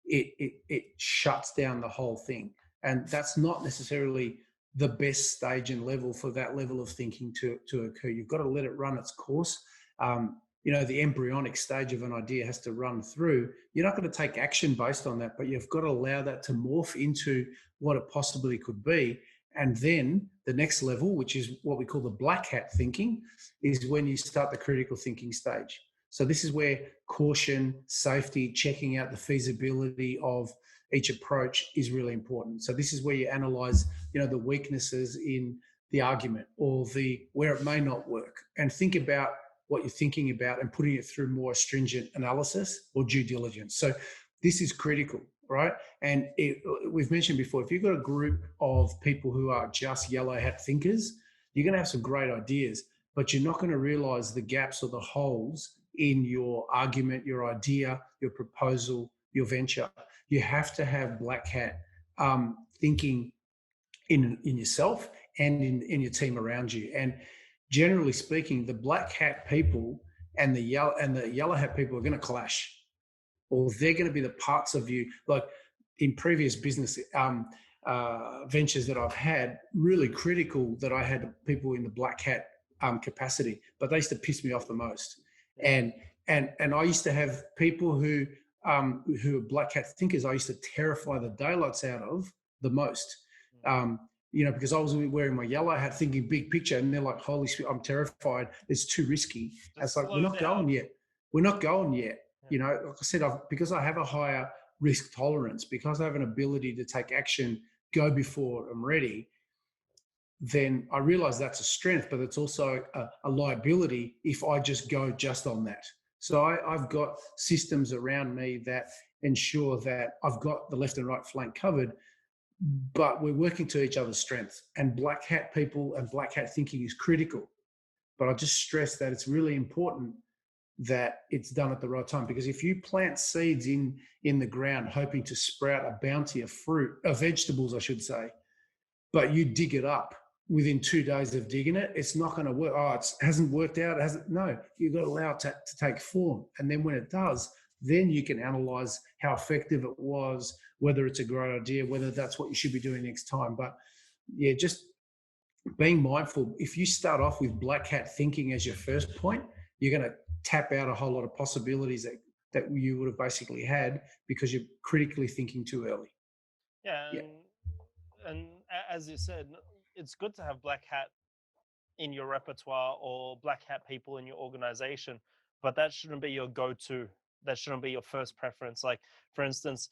it shuts down the whole thing. And that's not necessarily the best stage and level for that level of thinking to occur. You've got to let it run its course. The embryonic stage of an idea has to run through. You're not going to take action based on that, but you've got to allow that to morph into what it possibly could be. And then the next level, which is what we call the black hat thinking, is when you start the critical thinking stage. So this is where caution, safety, checking out the feasibility of each approach is really important. So this is where you analyze, the weaknesses in the argument or where it may not work, and think about what you're thinking about and putting it through more stringent analysis or due diligence. So this is critical, right? And we've mentioned before, if you've got a group of people who are just yellow hat thinkers, you're going to have some great ideas, but you're not going to realize the gaps or the holes in your argument, your idea, your proposal, your venture. you have to have black hat thinking in yourself and in your team around you. And generally speaking, the black hat people and the yellow hat people are going to clash, or they're going to be the parts of you. Like in previous business ventures that I've had, really critical that I had people in the black hat capacity, but they used to piss me off the most. Yeah. And I used to have people who are black hat thinkers. I used to terrify the daylights out of the most. Um, because I was wearing my yellow hat, thinking big picture, and they're like, "Holy shit, I'm terrified. It's too risky." And it's Just like, we're slow not going down. yet. We're not going yet. Yeah. Like I said, because I have a higher risk tolerance, because I have an ability to take action, go before I'm ready, then I realize that's a strength, but it's also a liability if I just go just on that. So I've got systems around me that ensure that I've got the left and right flank covered, but we're working to each other's strengths. And black hat people and black hat thinking is critical. But I just stress that it's really important that it's done at the right time, because if you plant seeds in the ground hoping to sprout a bounty of fruit, of vegetables I should say, but you dig it up within 2 days of digging it, it's not going to work. Oh, it hasn't worked out. It hasn't. No, you've got to allow it to take form. And then when it does, then you can analyze how effective it was, whether it's a great idea, whether that's what you should be doing next time. But yeah, just being mindful. If you start off with black hat thinking as your first point, you're going to tap out a whole lot of possibilities that you would have basically had because you're critically thinking too early. Yeah, Yeah, as you said, it's good to have black hat in your repertoire or black hat people in your organization, but that shouldn't be your go-to. That shouldn't be your first preference. Like, for instance,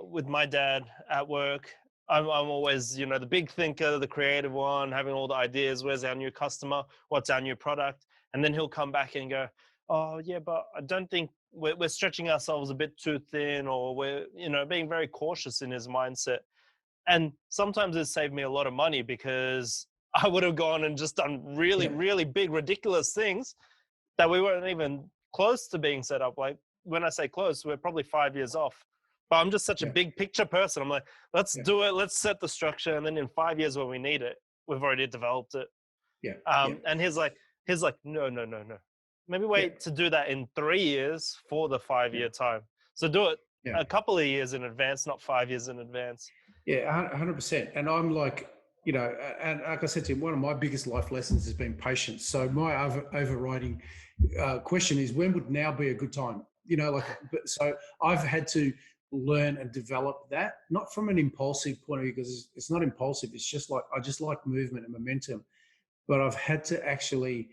with my dad at work, I'm always, the big thinker, the creative one, having all the ideas. Where's our new customer? What's our new product? And then he'll come back and go, oh yeah, but I don't think we're stretching ourselves a bit too thin, or we're, being very cautious in his mindset. And sometimes it saved me a lot of money because I would have gone and just done really, yeah, really big, ridiculous things that we weren't even close to being set up. Like, when I say close, we're probably 5 years off. But I'm just such a yeah, big picture person. I'm like, let's yeah, do it. Let's set the structure. And then in 5 years when we need it, we've already developed it. yeah, yeah, And he's like, no, no, no, no. Maybe yeah, wait to do that in 3 years for the 5 year yeah, time. So do it yeah. a couple of years in advance, not 5 years in advance. Yeah, 100%. And I'm like, and like I said to him, one of my biggest life lessons has been patience. So my overriding question is, when would now be a good time? So I've had to learn and develop that, not from an impulsive point of view, because it's not impulsive. It's just like, I just like movement and momentum. But I've had to actually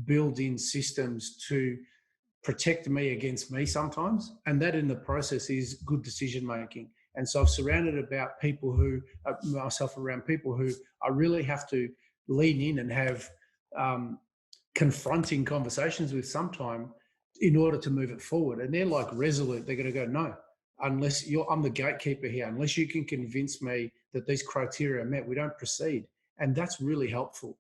build in systems to protect me against me sometimes, and that in the process is good decision making. And so I've surrounded about people who myself around people who I really have to lean in and have confronting conversations with sometime in order to move it forward. And they're like resolute. They're going to go, no, I'm the gatekeeper here. Unless you can convince me that these criteria are met, we don't proceed. And that's really helpful,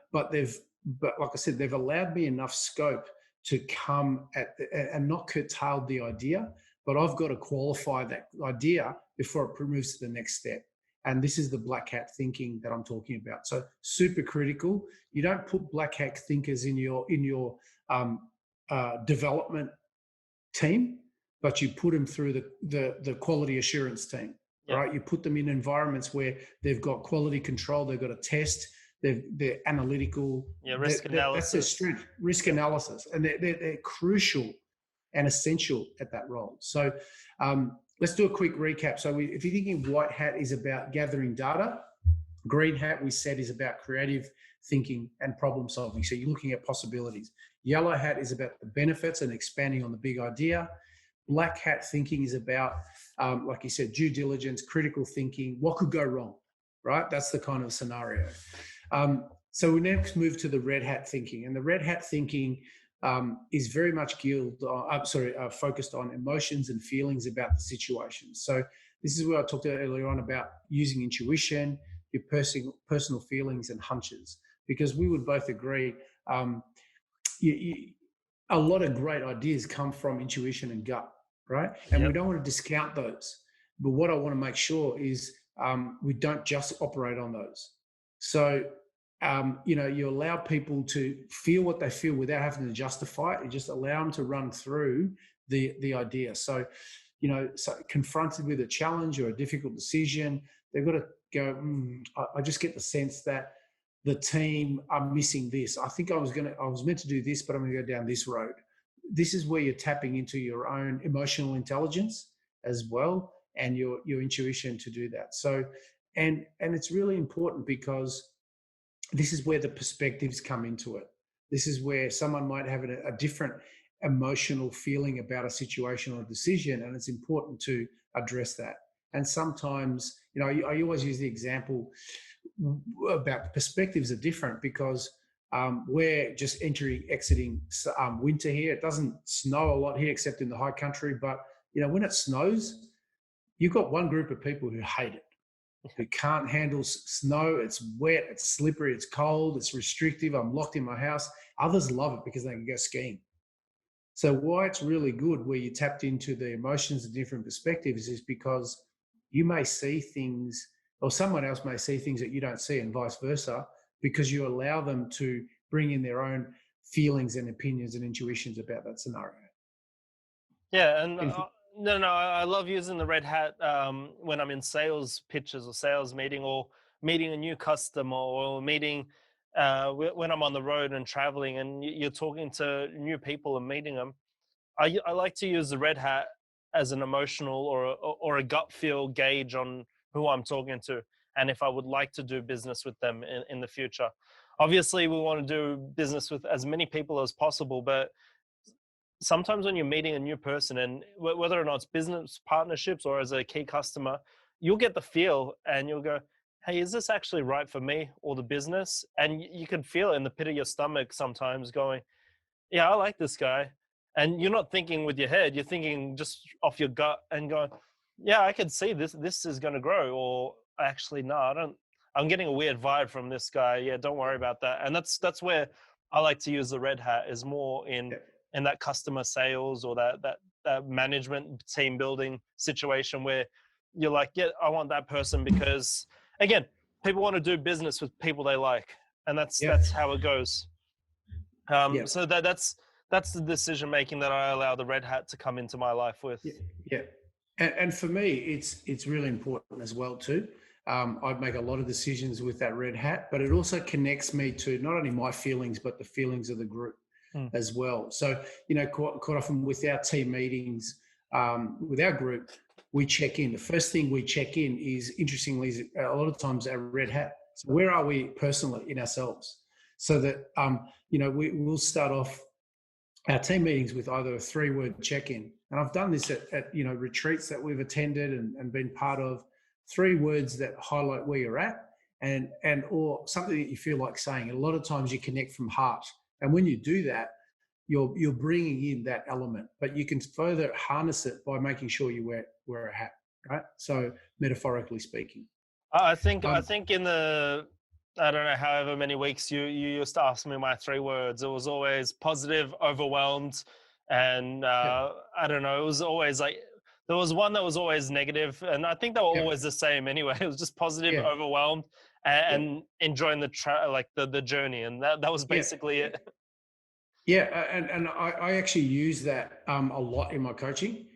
but like I said, they've allowed me enough scope to come and not curtail the idea, but I've got to qualify that idea before it moves to the next step. And this is the black hat thinking that I'm talking about. So super critical. You don't put black hat thinkers in your development team, but you put them through the quality assurance team. Yeah. Right? You put them in environments where they've got quality control, they've got a test, they're analytical. Yeah. Risk That's their analysis. strength, risk analysis, and they're crucial and essential at that role. So let's do a quick recap. So if you're thinking white hat is about gathering data, green hat we said is about creative thinking and problem solving. So you're looking at possibilities. Yellow hat is about the benefits and expanding on the big idea. Black hat thinking is about, like you said, due diligence, critical thinking. What could go wrong, right? That's the kind of scenario. So we next move to the red hat thinking, and the red hat thinking is very much focused on emotions and feelings about the situation. So this is where I talked earlier on about using intuition, your personal feelings and hunches, because we would both agree a lot of great ideas come from intuition and gut. right? And we Yep. don't want to discount those. But what I want to make sure is we don't just operate on those. So, you allow people to feel what they feel without having to justify it. You just allow them to run through the idea. So, so confronted with a challenge or a difficult decision, they've got to go, I just get the sense that the team are missing this. I think I was meant to do this, but I'm going to go down this road. This is where you're tapping into your own emotional intelligence as well, and your intuition to do that. So, and it's really important because this is where the perspectives come into it. This is where someone might have a different emotional feeling about a situation or a decision, and it's important to address that. And sometimes, I always use the example about perspectives are different because we're just exiting winter here. It doesn't snow a lot here except in the high country, but when it snows, you've got one group of people who hate it, who can't handle snow. It's wet, it's slippery, it's cold, it's restrictive. I'm locked in my house. Others love it because they can go skiing. So why it's really good where you tapped into the emotions and different perspectives is because you may see things or someone else may see things that you don't see and vice versa because you allow them to bring in their own feelings and opinions and intuitions about that scenario. Yeah, and And no, I love using the red hat when I'm in sales pitches or sales meeting or meeting a new customer or meeting when I'm on the road and traveling and you're talking to new people and meeting them. I like to use the red hat as an emotional or a gut feel gauge on who I'm talking to and if I would like to do business with them in the future. Obviously, we want to do business with as many people as possible, but sometimes when you're meeting a new person and whether or not it's business partnerships or as a key customer, you'll get the feel and you'll go, hey, is this actually right for me or the business? And you can feel it in the pit of your stomach sometimes going, yeah, I like this guy. And you're not thinking with your head, you're thinking just off your gut and going, yeah, I can see this is going to grow. Or actually, no, I'm getting a weird vibe from this guy. Yeah, don't worry about that. And that's where I like to use the red hat is more in that customer sales or that management team building situation where you're like, yeah, I want that person because again, people want to do business with people they like. And yeah, that's how it goes. yeah, So that's the decision making that I allow the red hat to come into my life with. yeah, yeah. And for me, it's really important as well too. I'd make a lot of decisions with that red hat, but it also connects me to not only my feelings but the feelings of the group Mm. as well. So quite often with our team meetings, with our group, we check in. The first thing we check in is, interestingly, is a lot of times our red hat. So where are we personally in ourselves? So that we'll start off our team meetings with either a 3-word check-in. And I've done this at retreats that we've attended and been part of. 3 words that highlight where you're at and or something that you feel like saying. And a lot of times you connect from heart. And when you do that, you're bringing in that element, but you can further harness it by making sure you wear a hat, right? So metaphorically speaking. I Um, think in the I don't know however many weeks you used to ask me my 3 words. It was always positive, overwhelmed, and yep, I don't know. It was always like there was one that was always negative, and I think they were yep, always the same anyway. It was just positive, yeah, overwhelmed, yep, and enjoying the journey, and that was yeah, basically yeah. it. Yeah, and I actually use that a lot in my coaching.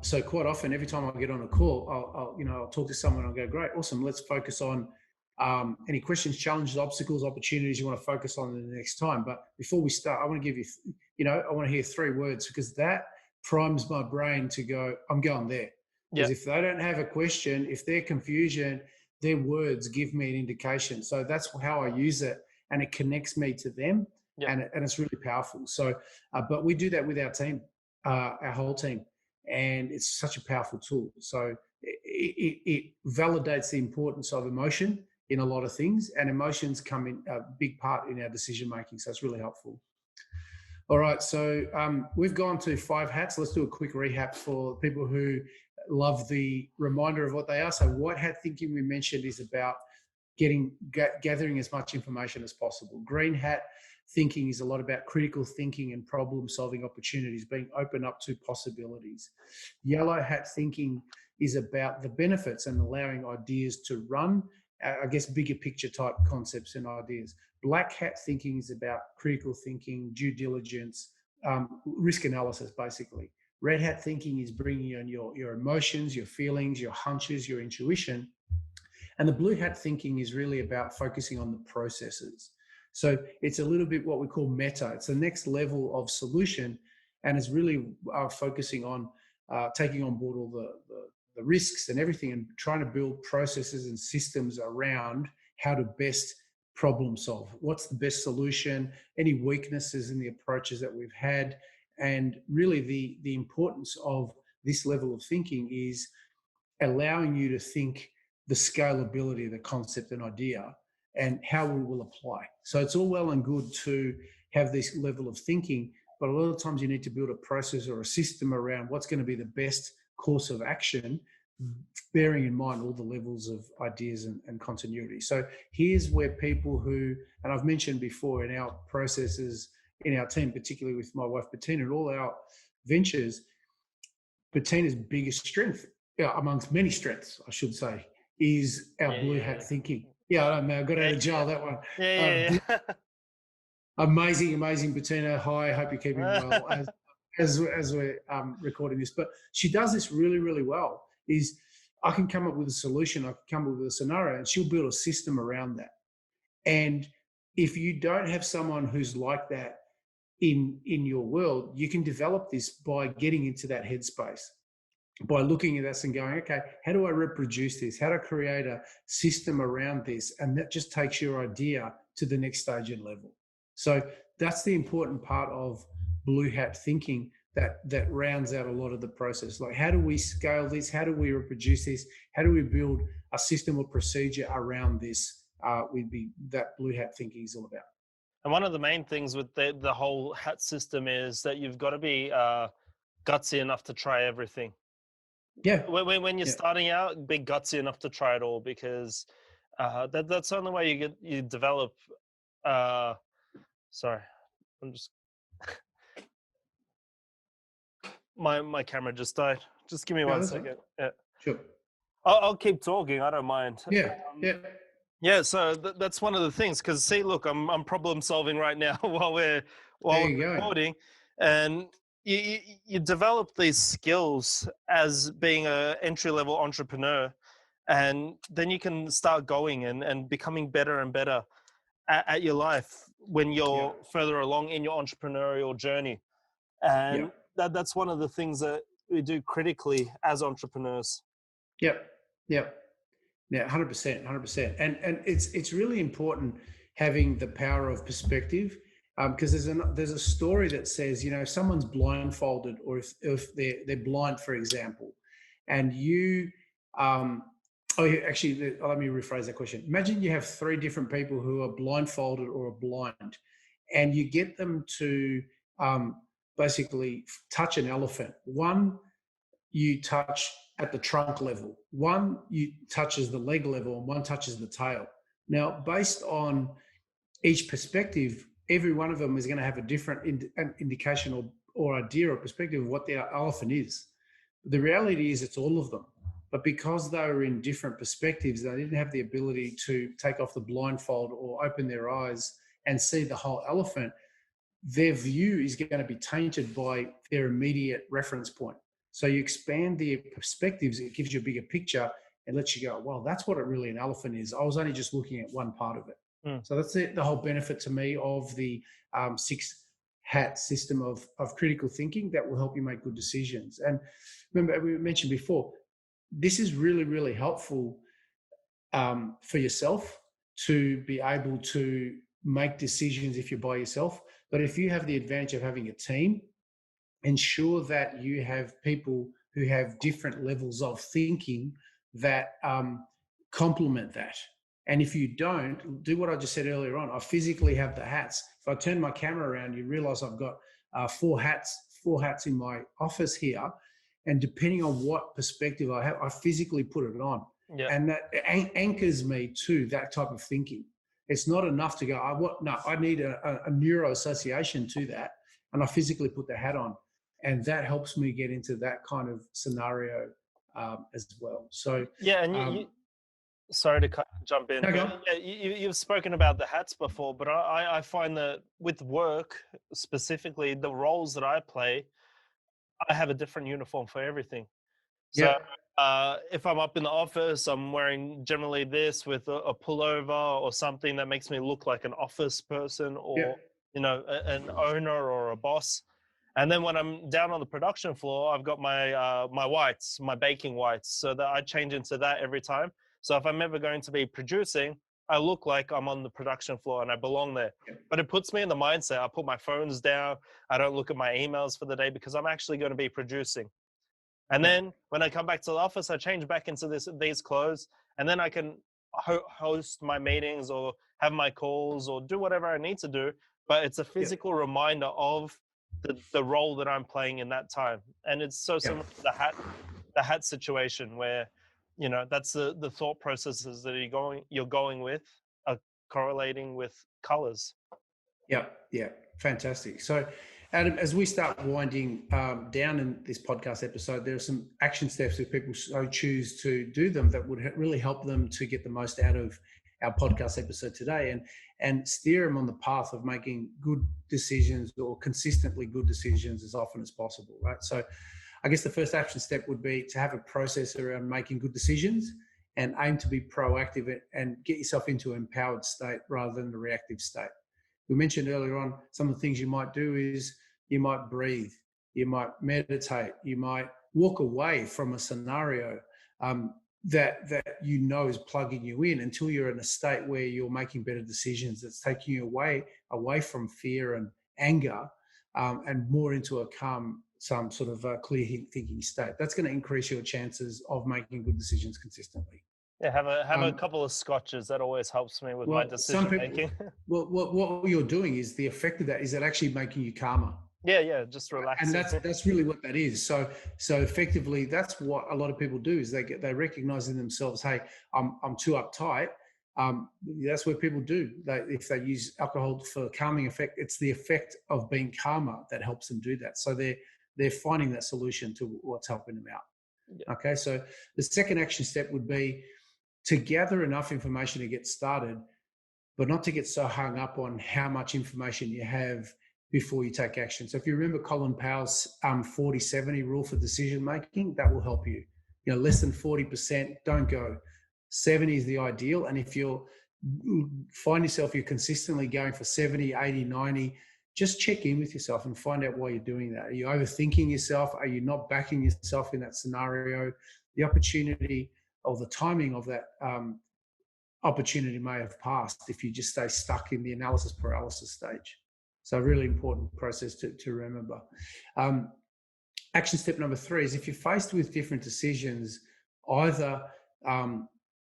So quite often, every time I get on a call, I'll talk to someone. I'll go, great, awesome. Let's focus on any questions, challenges, obstacles, opportunities you want to focus on in the next time. But before we start, I want to give you, I want to hear 3 words because that primes my brain to go, I'm going there. Because Yeah, if they don't have a question, if they're confusion, their words give me an indication. So that's how I use it, and it connects me to them yeah. and it's really powerful. So, but we do that with our team, our whole team, and it's such a powerful tool. So it validates the importance of emotion in a lot of things, and emotions come in a big part in our decision making. So it's really helpful. All right, so we've gone to 5 hats. Let's do a quick recap for people who love the reminder of what they are. So white hat thinking we mentioned is about gathering as much information as possible. Green hat thinking is a lot about critical thinking and problem solving opportunities, being open up to possibilities. Yellow hat thinking is about the benefits and allowing ideas to run, I guess, bigger picture type concepts and ideas. Black hat thinking is about critical thinking, due diligence, risk analysis, basically. Red hat thinking is bringing in your emotions, your feelings, your hunches, your intuition. And the blue hat thinking is really about focusing on the processes. So it's a little bit what we call meta. It's the next level of solution, and it's really focusing on taking on board all the risks and everything, and trying to build processes and systems around how to best problem solve. What's the best solution? Any weaknesses in the approaches that we've had? And really the importance of this level of thinking is allowing you to think the scalability of the concept and idea and how we will apply. So it's all well and good to have this level of thinking, but a lot of times you need to build a process or a system around what's going to be the best course of action, bearing in mind all the levels of ideas and continuity. So here's where people who, and I've mentioned before in our processes, in our team, particularly with my wife Bettina and all our ventures, Bettina's biggest strength, amongst many strengths, I should say, is our blue hat thinking. Yeah, I don't know, I got out of jail that one. Yeah. Amazing Bettina. Hi, hope you're keeping well as we're recording this. But she does this really well. Is I can come up with a solution, I can come up with a scenario, and she'll build a system around that. And if you don't have someone who's like that in your world, you can develop this by getting into that headspace, by looking at this and going, okay, how do I reproduce this? How do I create a system around this? And that just takes your idea to the next stage and level. So that's the important part of blue hat thinking that rounds out a lot of the process. Like, how do we scale this? How do we reproduce this? How do we build a system or procedure around this? That blue hat thinking is all about. And one of the main things with the whole hat system is that you've got to be gutsy enough to try everything. Yeah. When you're starting out, be gutsy enough to try it all, because that's the only way you develop. Sorry, I'm just my camera just died. Just give me 1 second. Right. Yeah, sure. I'll keep talking. I don't mind. Yeah. So that's one of the things. Because see, look, I'm problem solving right now while we're recording, and you develop these skills as being an entry-level entrepreneur, and then you can start going and becoming better and better at your life when you're further along in your entrepreneurial journey. And that's one of the things that we do critically as entrepreneurs. Yeah, 100%. And it's really important having the power of perspective. Because there's a story that says, if someone's blindfolded, or if they're blind, for example, and you, actually, let me rephrase that question. Imagine you have 3 different people who are blindfolded or are blind, and you get them to basically touch an elephant. One you touch at the trunk level, one you touches the leg level, and one touches the tail. Now, based on each perspective, every one of them is going to have a different indication or idea or perspective of what the elephant is. The reality is it's all of them. But because they were in different perspectives, they didn't have the ability to take off the blindfold or open their eyes and see the whole elephant. Their view is going to be tainted by their immediate reference point. So you expand the perspectives, it gives you a bigger picture and lets you go, well, that's what really an elephant is. I was only just looking at one part of it. So that's the whole benefit to me of the 6 hat system of critical thinking that will help you make good decisions. And remember, we mentioned before, this is really helpful for yourself to be able to make decisions if you're by yourself. But if you have the advantage of having a team, ensure that you have people who have different levels of thinking that complement that. And if you don't, do what I just said earlier on. I physically have the hats. If I turn my camera around, you realize I've got 4 hats in my office here. And depending on what perspective I have, I physically put it on. Yeah. And that anchors me to that type of thinking. It's not enough to go, I need a neuro association to that. And I physically put the hat on. And that helps me get into that kind of scenario as well. So, Yeah, and um, sorry to jump in, no, go but on. yeah, you've spoken about the hats before, but I find that with work, specifically the roles that I play, I have a different uniform for everything. So Yeah, if I'm up in the office, I'm wearing generally this with a pullover or something that makes me look like an office person, yeah, or an owner or a boss. And then when I'm down on the production floor, I've got my whites, my baking whites, so that I change into that every time. So if I'm ever going to be producing, I look like I'm on the production floor and I belong there. yeah, But it puts me in the mindset. I put my phones down. I don't look at my emails for the day because I'm actually going to be producing. And yeah, then when I come back to the office, I change back into these clothes, and then I can host my meetings or have my calls or do whatever I need to do. But it's a yeah, physical reminder of the role that I'm playing in that time. And it's so yeah. similar to the hat situation where, that's the thought processes that you're going with are correlating with colors. Yeah, yeah, fantastic. So, Adam, as we start winding down in this podcast episode, there are some action steps if people so choose to do them that would really help them to get the most out of our podcast episode today, and steer them on the path of making good decisions or consistently good decisions as often as possible. Right. So, I guess the first action step would be to have a process around making good decisions and aim to be proactive and get yourself into an empowered state rather than the reactive state. We mentioned earlier on some of the things you might do is you might breathe, you might meditate, you might walk away from a scenario that is plugging you in until you're in a state where you're making better decisions. That's taking you away from fear and anger and more into a calm, some sort of clear thinking state. That's going to increase your chances of making good decisions consistently. Yeah, have a Um, couple of scotches. That always helps me with my well, some decision people, making. what you're doing is the effect of that is that actually making you calmer, Yeah, just and relaxing. that's really what that is. So effectively, that's what a lot of people do is they recognize in themselves, hey, I'm too uptight. That's what people do. If they use alcohol for calming effect, it's the effect of being calmer that helps them do that. So they're finding that solution to what's helping them out. Yeah. Okay, so the second action step would be to gather enough information to get started, but not to get so hung up on how much information you have before you take action. So if you remember Colin Powell's 40-70 rule for decision making, that will help you. Less than 40%, don't go. 70 is the ideal. And if you're find yourself you're consistently going for 70, 80, 90, just check in with yourself and find out why you're doing that. Are you overthinking yourself? Are you not backing yourself in that scenario? The opportunity or the timing of that opportunity may have passed if you just stay stuck in the analysis paralysis stage. So, a really important process to remember. Action step number 3 is if you're faced with different decisions, either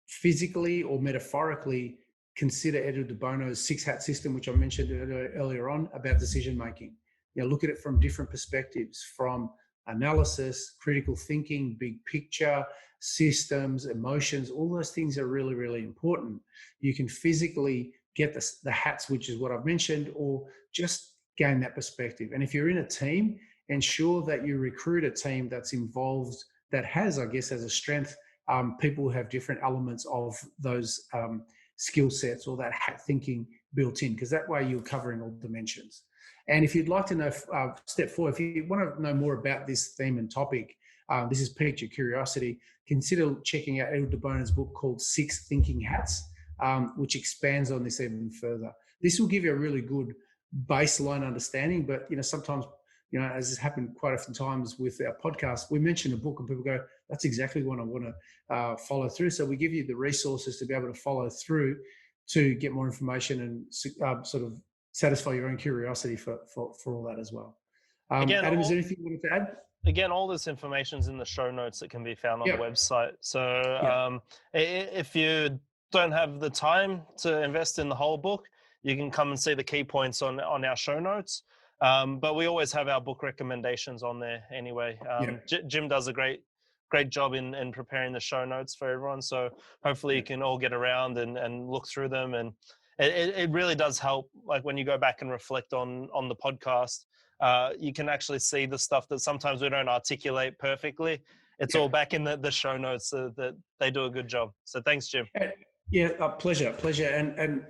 physically or metaphorically, consider Edward de Bono's 6-hat system, which I mentioned earlier on about decision making. Look at it from different perspectives, from analysis, critical thinking, big picture, systems, emotions. All those things are really, really important. You can physically get the hats, which is what I've mentioned, or just gain that perspective. And if you're in a team, ensure that you recruit a team that's involved, that has, I guess, as a strength, people who have different elements of those skill sets or that hat thinking built in, because that way you're covering all dimensions. And if you'd like to know, step 4, if you want to know more about this theme and topic, this has piqued your curiosity, consider checking out Edward de Bono's book called 6 Thinking Hats, which expands on this even further. This will give you a really good baseline understanding, but sometimes, as has happened quite a few times with our podcast, we mention a book and people go, that's exactly what I want to follow through. So we give you the resources to be able to follow through to get more information and sort of satisfy your own curiosity for all that as well. Again, Adam, is there anything you wanted to add? all this information's in the show notes that can be found on the Yeah, website. So yeah, if you don't have the time to invest in the whole book, you can come and see the key points on our show notes. But we always have our book recommendations on there anyway. yeah, Jim does a great job in preparing the show notes for everyone. So hopefully yeah, you can all get around and look through them. And it really does help. Like when you go back and reflect on the podcast, you can actually see the stuff that sometimes we don't articulate perfectly. It's all back in the show notes, that they do a good job. So thanks, Jim. Yeah, pleasure. And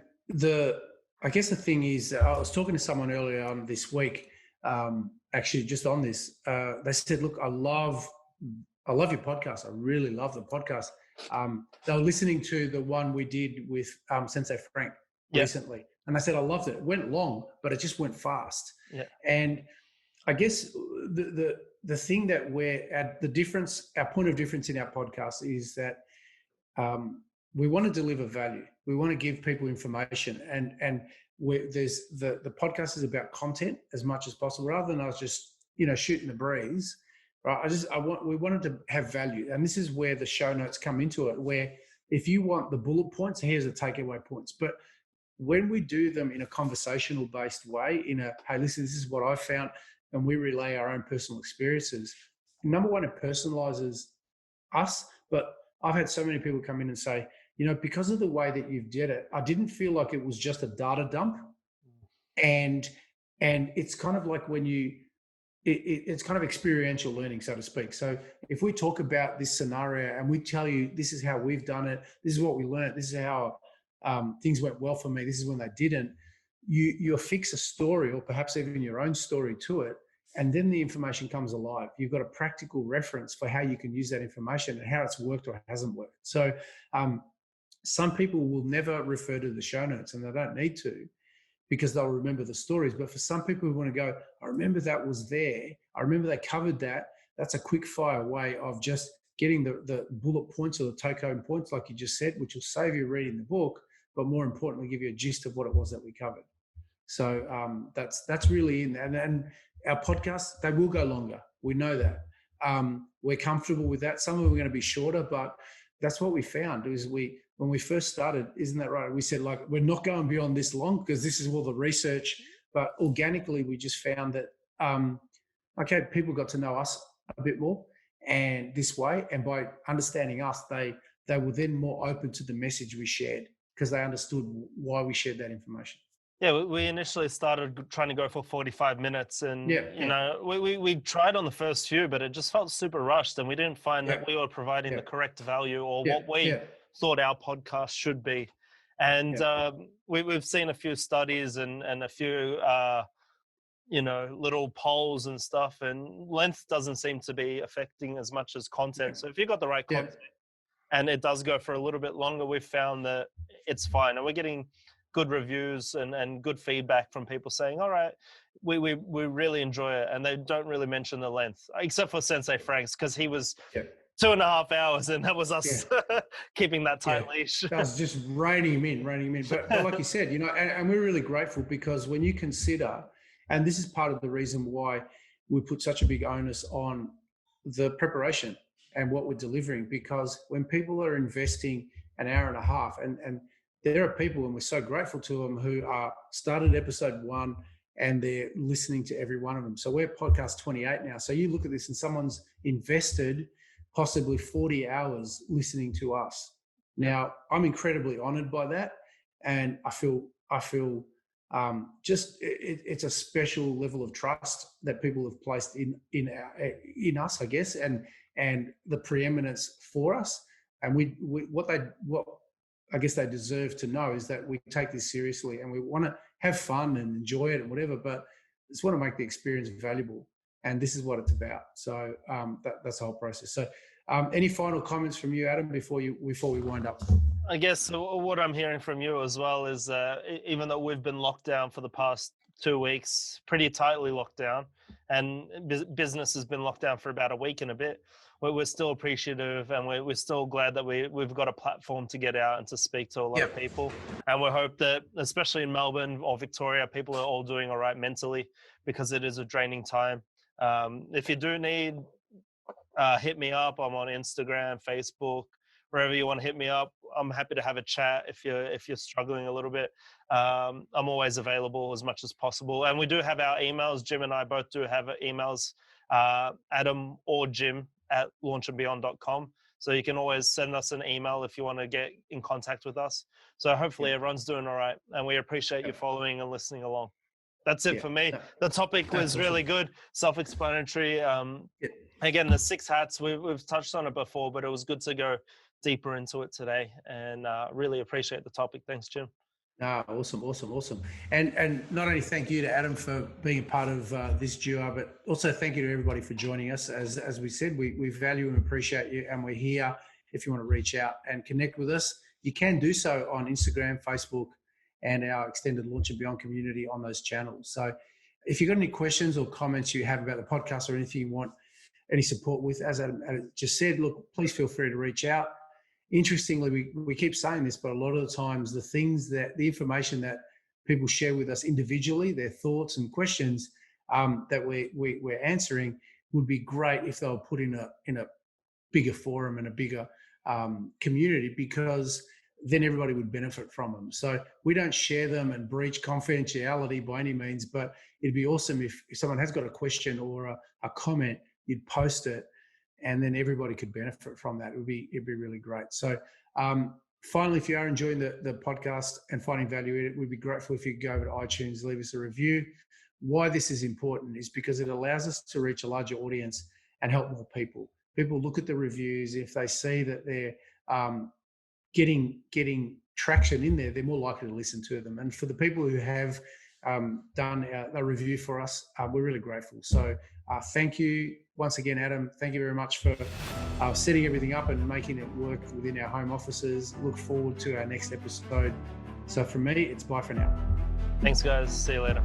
I guess the thing is, I was talking to someone earlier on this week, actually just on this. They said, "Look, I love your podcast. I really love the podcast." They were listening to the one we did with Sensei Frank recently, and I said, "I loved it. It went long, but it just went fast." Yeah. And I guess the thing that we're at, our point of difference in our podcast is that we want to deliver value. We want to give people information, and there's the podcast is about content as much as possible, rather than us just shooting the breeze. Right? We wanted to have value, and this is where the show notes come into it. Where if you want the bullet points, here's the takeaway points. But when we do them in a conversational based way, hey, listen, this is what I found, and we relay our own personal experiences. Number one, it personalizes us. But I've had so many people come in and say, because of the way that you did it, I didn't feel like it was just a data dump. And it's kind of like when it's kind of experiential learning, so to speak. So if we talk about this scenario and we tell you, this is how we've done it, this is what we learned, this is how things went well for me, this is when they didn't, you affix a story or perhaps even your own story to it. And then the information comes alive. You've got a practical reference for how you can use that information and how it's worked or hasn't worked. So some people will never refer to the show notes, and they don't need to, because they'll remember the stories. But for some people who want to go, I remember that was there. I remember they covered that. That's a quick fire way of just getting the bullet points or the take-home points, like you just said, which will save you reading the book, but more importantly, give you a gist of what it was that we covered. So that's really in. And our podcasts, they will go longer. We know that. We're comfortable with that. Some of them are going to be shorter, but that's what we found is when we first started, isn't that right? We said, like, we're not going beyond this long because this is all the research, but organically we just found that, okay, people got to know us a bit more and this way. And by understanding us, they were then more open to the message we shared because they understood why we shared that information. Yeah, we initially started trying to go for 45 minutes, and we tried on the first few, but it just felt super rushed, and we didn't find that we were providing the correct value or what we thought our podcast should be. And we've seen a few studies and a few little polls and stuff, and length doesn't seem to be affecting as much as content. So if you've got the right content and it does go for a little bit longer, we've found that it's fine, and we're getting good reviews and good feedback from people saying, all right, we really enjoy it. And they don't really mention the length, except for Sensei Frank's, because he was 2.5 hours, and that was us keeping that tight leash. That was just reining him in. But like you said, and we're really grateful, because when you consider, and this is part of the reason why we put such a big onus on the preparation and what we're delivering, because when people are investing an hour and a half, and there are people, and we're so grateful to them, who are started episode 1 and they're listening to every one of them. So we're podcast 28 now. So you look at this and someone's invested possibly 40 hours listening to us. Now, I'm incredibly honored by that. And I feel it's a special level of trust that people have placed in us, I guess, and the preeminence for us. And what I guess they deserve to know is that we take this seriously, and we want to have fun and enjoy it and whatever, but just want to make the experience valuable. And this is what it's about. So that's the whole process. So any final comments from you, Adam, before we wind up? I guess what I'm hearing from you as well is even though we've been locked down for the past 2 weeks, pretty tightly locked down, and business has been locked down for about a week and a bit, we're still appreciative, and we're still glad that we've got a platform to get out and to speak to a lot of people. And we hope that, especially in Melbourne or Victoria, people are all doing all right mentally, because it is a draining time. If you do need, hit me up. I'm on Instagram, Facebook, wherever you want to hit me up. I'm happy to have a chat if you're struggling a little bit. I'm always available as much as possible. And we do have our emails. Jim and I both do have emails, Adam or Jim at launchandbeyond.com. So you can always send us an email if you want to get in contact with us. So hopefully everyone's doing all right, and we appreciate you following and listening along. That's it for me. No, The topic was that's really awesome. good, self-explanatory. Yeah. Again, the 6 hats, we've touched on it before, but it was good to go deeper into it today, and really appreciate the topic. Thanks, Jim. No, awesome. And not only thank you to Adam for being a part of this duo, but also thank you to everybody for joining us. As we said, we value and appreciate you, and we're here if you want to reach out and connect with us. You can do so on Instagram, Facebook, and our extended Launch and Beyond community on those channels. So if you've got any questions or comments you have about the podcast or anything you want any support with, as Adam just said, look, please feel free to reach out. Interestingly, we keep saying this, but a lot of the times the information that people share with us individually, their thoughts and questions that we're answering, would be great if they were put in a bigger forum and a bigger community, because then everybody would benefit from them. So we don't share them and breach confidentiality by any means, but it'd be awesome if someone has got a question or a comment, you'd post it, and then everybody could benefit from that. It'd be really great. So finally, if you are enjoying the podcast and finding value in it, we'd be grateful if you could go over to iTunes, leave us a review. Why this is important is because it allows us to reach a larger audience and help more people. People look at the reviews. If they see that they're getting traction in there, they're more likely to listen to them. And for the people who have done a review for us, we're really grateful. So thank you once again, Adam. Thank you very much for setting everything up and making it work within our home offices. Look forward to our next episode. So from me, it's bye for now. Thanks, guys. See you later.